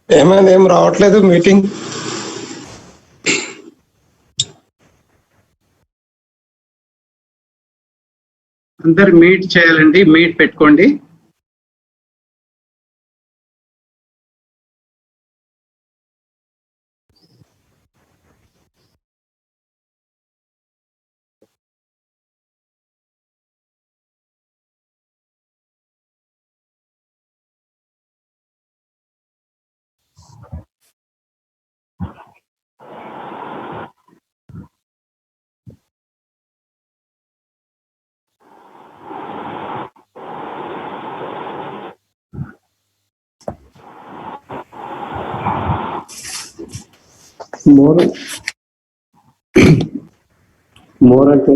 ఏమైంది, ఏం రావట్లేదు మీటింగ్? అందరు మీట్ చేయాలండి, మీట్ పెట్టుకోండి. మోర్ అంటే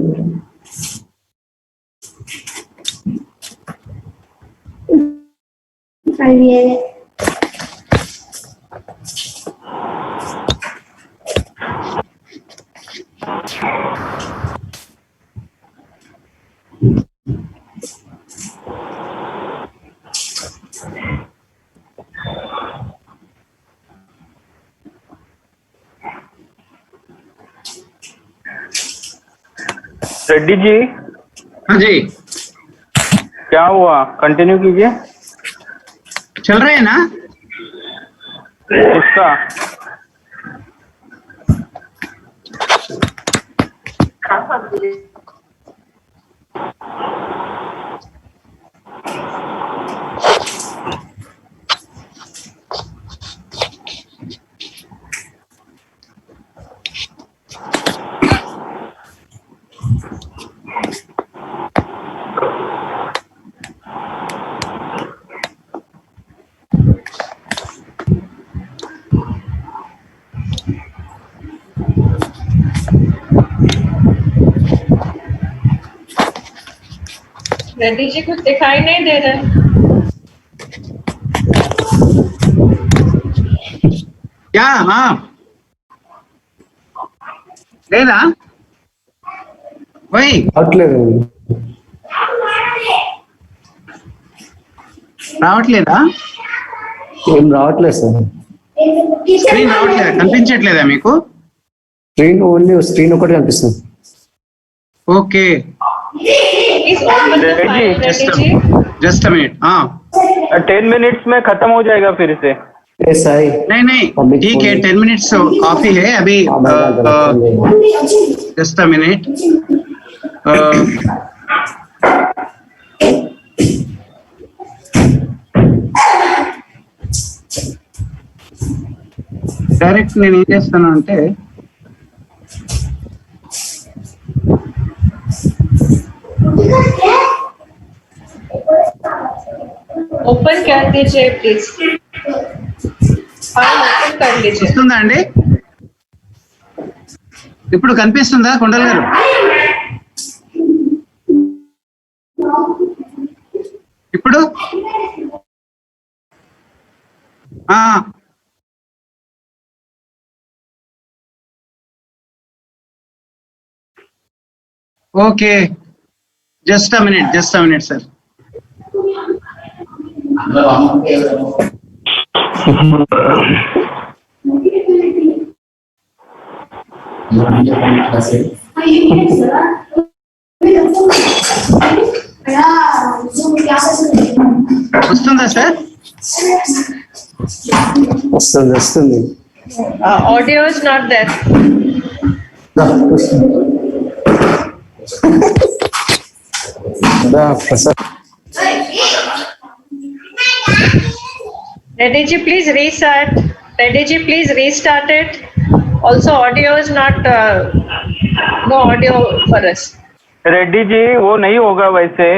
रेड्डी जी. हाँ जी, क्या हुआ, कंटिन्यू कीजिए. चल रहे हैं ना? उसका रेड्डी जी कुछ दिखाई नहीं दे रहा है. क्या? हाँ లేదా వై రావట్లేదు. రావట్లేదా? ఏం రావట్లేదు సార్. స్క్రీన్ రావట్లేదా? కనిపించట్లేదా మీకు? స్క్రీన్ ఓన్లీ స్క్రీన్ ఒకటి కనిపిస్తుంది. Okay, Please open the file, Reddy ji. Just a minute. हाँ 10 मिनट्स में खत्म हो जाएगा फिर से. ए साई नहीं नहीं ठीक है, 10 मिनट्स काफी है अभी. Just a minute. డైరెక్ట్ నేను ఏం చేస్తాను అంటే ओपन कर दीजिए प्लीज. फाइल ओपन कर लीजिए. వస్తుందా అండి? ఇప్పుడు కనిపిస్తుందా కొండల్ గారు? ఇప్పుడు okay, just a minute sir. వస్తుందా సార్? వస్తుంది. Audio is not there. Prasad Reddy ji, please restart. Reddy ji, please restart it. Also, audio is not, no audio for us. Reddy ji वो नहीं होगा वैसे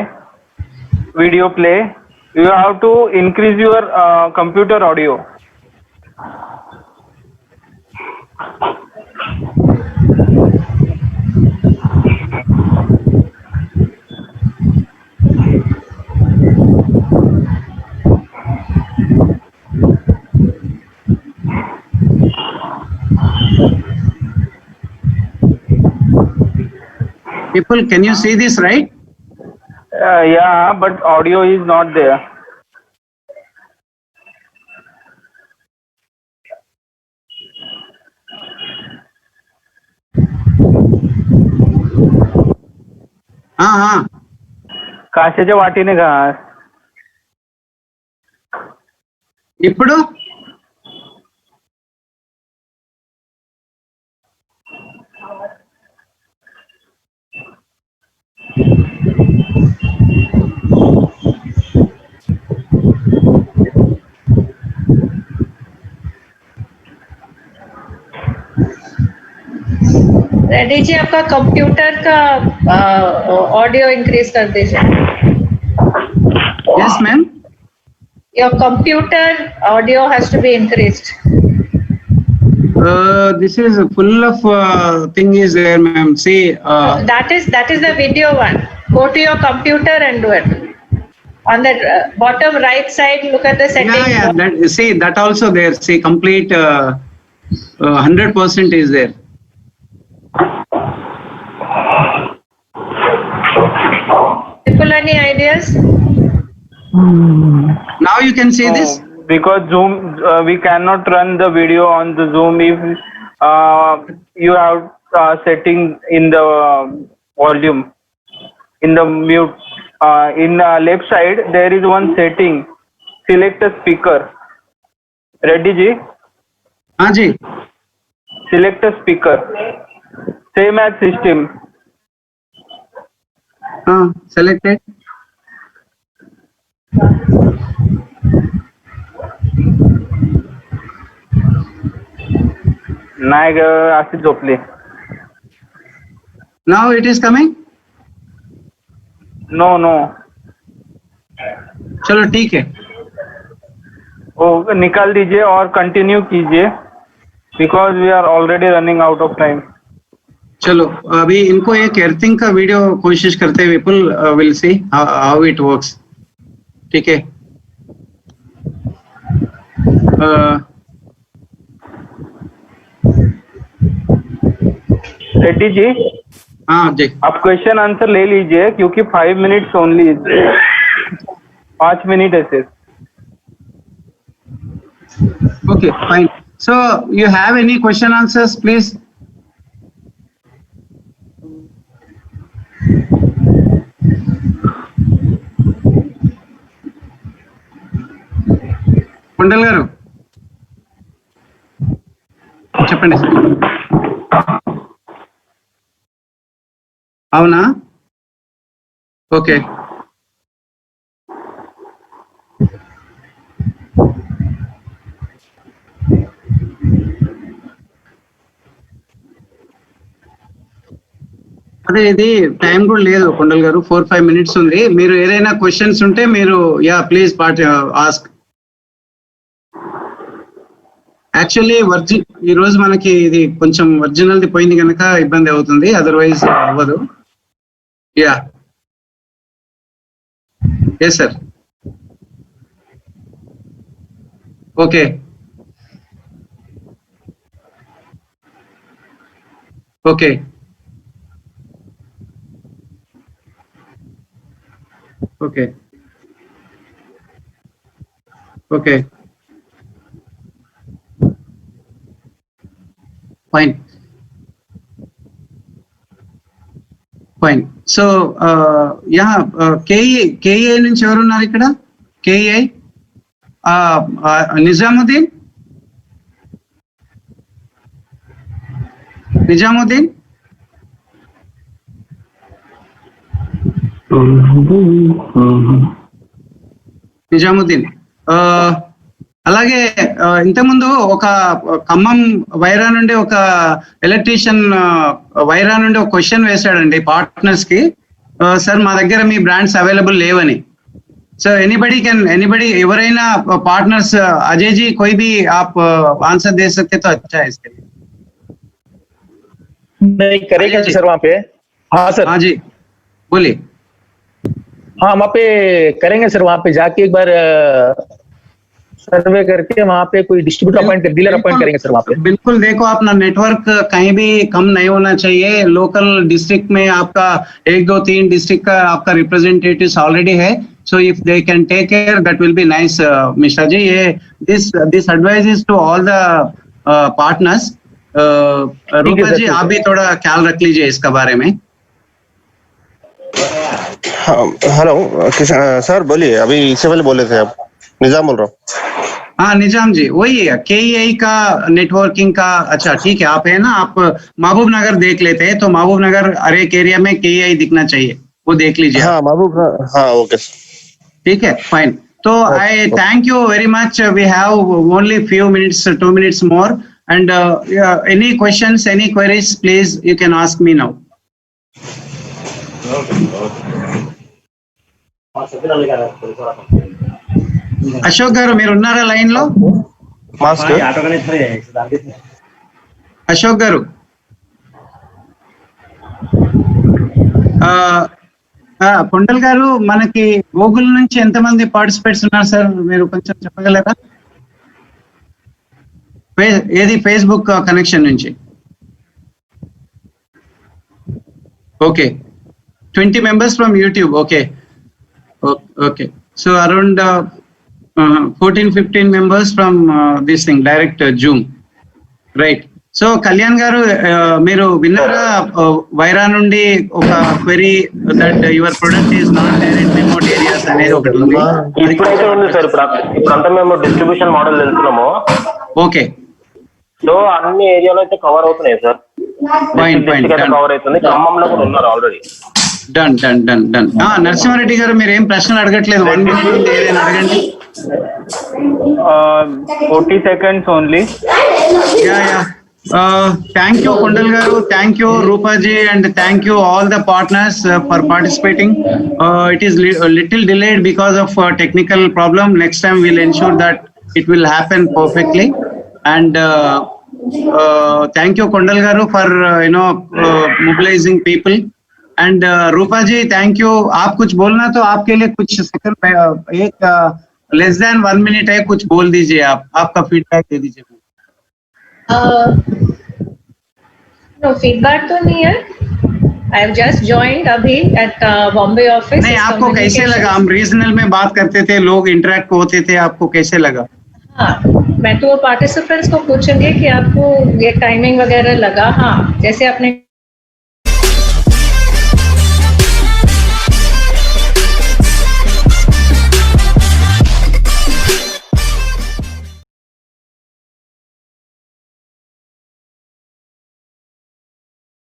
video play. You have to increase your computer audio. People, can you see this, right? Yeah, but audio is not there. काशेच्या वाटीने घास. ఇప్పుడు रेड्डी जी, आपका computer का audio increase कर दीजिए. yes ma'am. Your computer audio has to be increased. This is full of thing is there, ma'am. See, That is the video one. Go to your computer and do it. On the bottom right side, look at the settings. yeah, see that also there. See, complete 100% is there. People, any ideas? Now you can see this. Because Zoom, we cannot run the video on the Zoom if you have setting in the volume, in the mute. In left side there is one setting. Select a speaker. Reddy ji? हाँ जी. Select a speaker. Same as system. Selected. नाही ग, अशी झोपली. Now it is coming. No. चलो ठीक है. वो निकाल दीजिए और कंटिन्यू कीजिए. Because we are already running out of time. चलो अभी इनको एक एर्थिंग का वीडियो कोशिश करते हैं. People will see how it works. ठीक है. रेड्डी जी, हाँ जी. आप क्वेश्चन आंसर ले लीजिए क्योंकि 5 मिनट्स ओनली. 5 मिनट है सिर्फ. Okay, fine. So you have any question answers, please? Kondal గారు చెప్పండి. అవునా? ఓకే. అదే ఇది టైం కూడా లేదు కొండల్ గారు. 4-5 మినిట్స్ ఉంది. మీరు ఏదైనా క్వశ్చన్స్ ఉంటే మీరు ప్లీజ్ ఆస్క్. యాక్చువల్లీ ఈ రోజు మనకి ఇది కొంచెం ఒరిజినల్ది పోయింది కనుక ఇబ్బంది అవుతుంది, అదర్వైజ్ అవ్వదు. Yes sir. Okay okay okay okay fine fine so yeah KEI నుంచి ఎవరున్నారు ఇక్కడ కేఈఐ నిజాముద్దీన్ నిజాముద్దీన్ నిజాముద్దీన్ అలాగే ఇంతకుముందు ఒక ఖమ్మం వైరా నుండి ఒక ఎలక్ట్రీషియన్ వైరా నుండి ఒక క్వశ్చన్ వేశాడండి పార్ట్నర్స్ కి సార్ మా దగ్గర మీ బ్రాండ్స్ అవైలబుల్ లేవని సో एनीबडी ఎవరైనా पार्टनर्स अजय जी कोई भी आप आंसर दे सकते तो अच्छा है इसके लिए नहीं करेंगे सर वहाँ पे हाँ सर हाँ जी बोलिए हाँ वहाँ पे करेंगे सर वहाँ पे जाके एक बार सर्वे करके वहाँ पे कोई डिस्ट्रीब्यूटर अपॉइंट डीलर अपॉइंट करेंगे सर वहाँ पे बिल्कुल देखो अपना नेटवर्क कहीं भी कम नहीं होना चाहिए लोकल डिस्ट्रिक्ट में आपका 1 2 3 डिस्ट्रिक्ट का आपका रिप्रेजेंटेटिव्स ऑलरेडी है so if they can take care that will be nice Mishra ji ये this advice is to all the partners रूपा जी आप भी थोड़ा ख्याल रख लीजिए इसका बारे में हेलो सर बोलिए अभी इससे पहले बोले थे आप निजाम बोल रहा हूँ हाँ निजाम जी वही है केईआई का नेटवर्किंग का अच्छा ठीक है आप है ना आप महबूब नगर देख लेते हैं तो महबूब नगर हर एक एरिया में केईआई दिखना चाहिए वो देख लीजिए हाँ महबूब हाँ ओके ठीक है फाइन तो I thank you very much we have only few minutes 2 minutes more and any questions any queries please you can ask me now Ashok garu మీరు ఉన్నారా లైన్ లో అశోక్ గారు కొండల్ గారు మనకి గూగుల్ నుంచి ఎంతమంది పార్టిసిపేట్స్ ఉన్నారు సార్ మీరు కొంచెం చెప్పగలరా ఏది ఫేస్బుక్ కనెక్షన్ నుంచి okay 20 members from YouTube okay okay so around 14-15 members from this thing direct Zoom right so Kalyan garu మీరు విన్నారా వైరా నుండి ఒక query that your product is not there in remote areas అనేది ఒకటి ఉంది ఇప్పుడైతే ఉంది సార్ ఇప్పుడంతా మేము డిస్ట్రిబ్యూషన్ మోడల్ వెళ్తున్నాము ఓకే సో అన్ని ఏరియాలో అయితే కవర్ అవుతున్నాయి సార్ ఫైన్ ఫైన్ కవర్ అవుతుంది ఖమ్మంలో కూడా ఉన్నారు already done done done done Narasimha Reddy garu మీరు ఏం ప్రశ్నలు అడగట్లేదు 1 minute ఏదైనా అడగండి 40 seconds only yeah thank you Kondal garu thank you Rupa ji and thank you all the partners for participating it is a little delayed because of technical problem next time we'll ensure that it will happen perfectly and thank you Kondal garu for mobilizing people and Rupa ji thank you आप कुछ बोलना तो आपके लिए कुछ second एक less than 1 minute है कुछ बोल दीजिए आप आपका फीडबैक दे दीजिए No feedback तो नहीं है I have just joined अभी at Bombay office नहीं आपको कैसे लगा हम रीजनल में बात करते थे लोग इंटरेक्ट होते थे आपको कैसे लगा हाँ मैं तो पार्टिसिपेंट्स को पूछूंगी कि आपको ये टाइमिंग वगैरह लगा हाँ जैसे आपने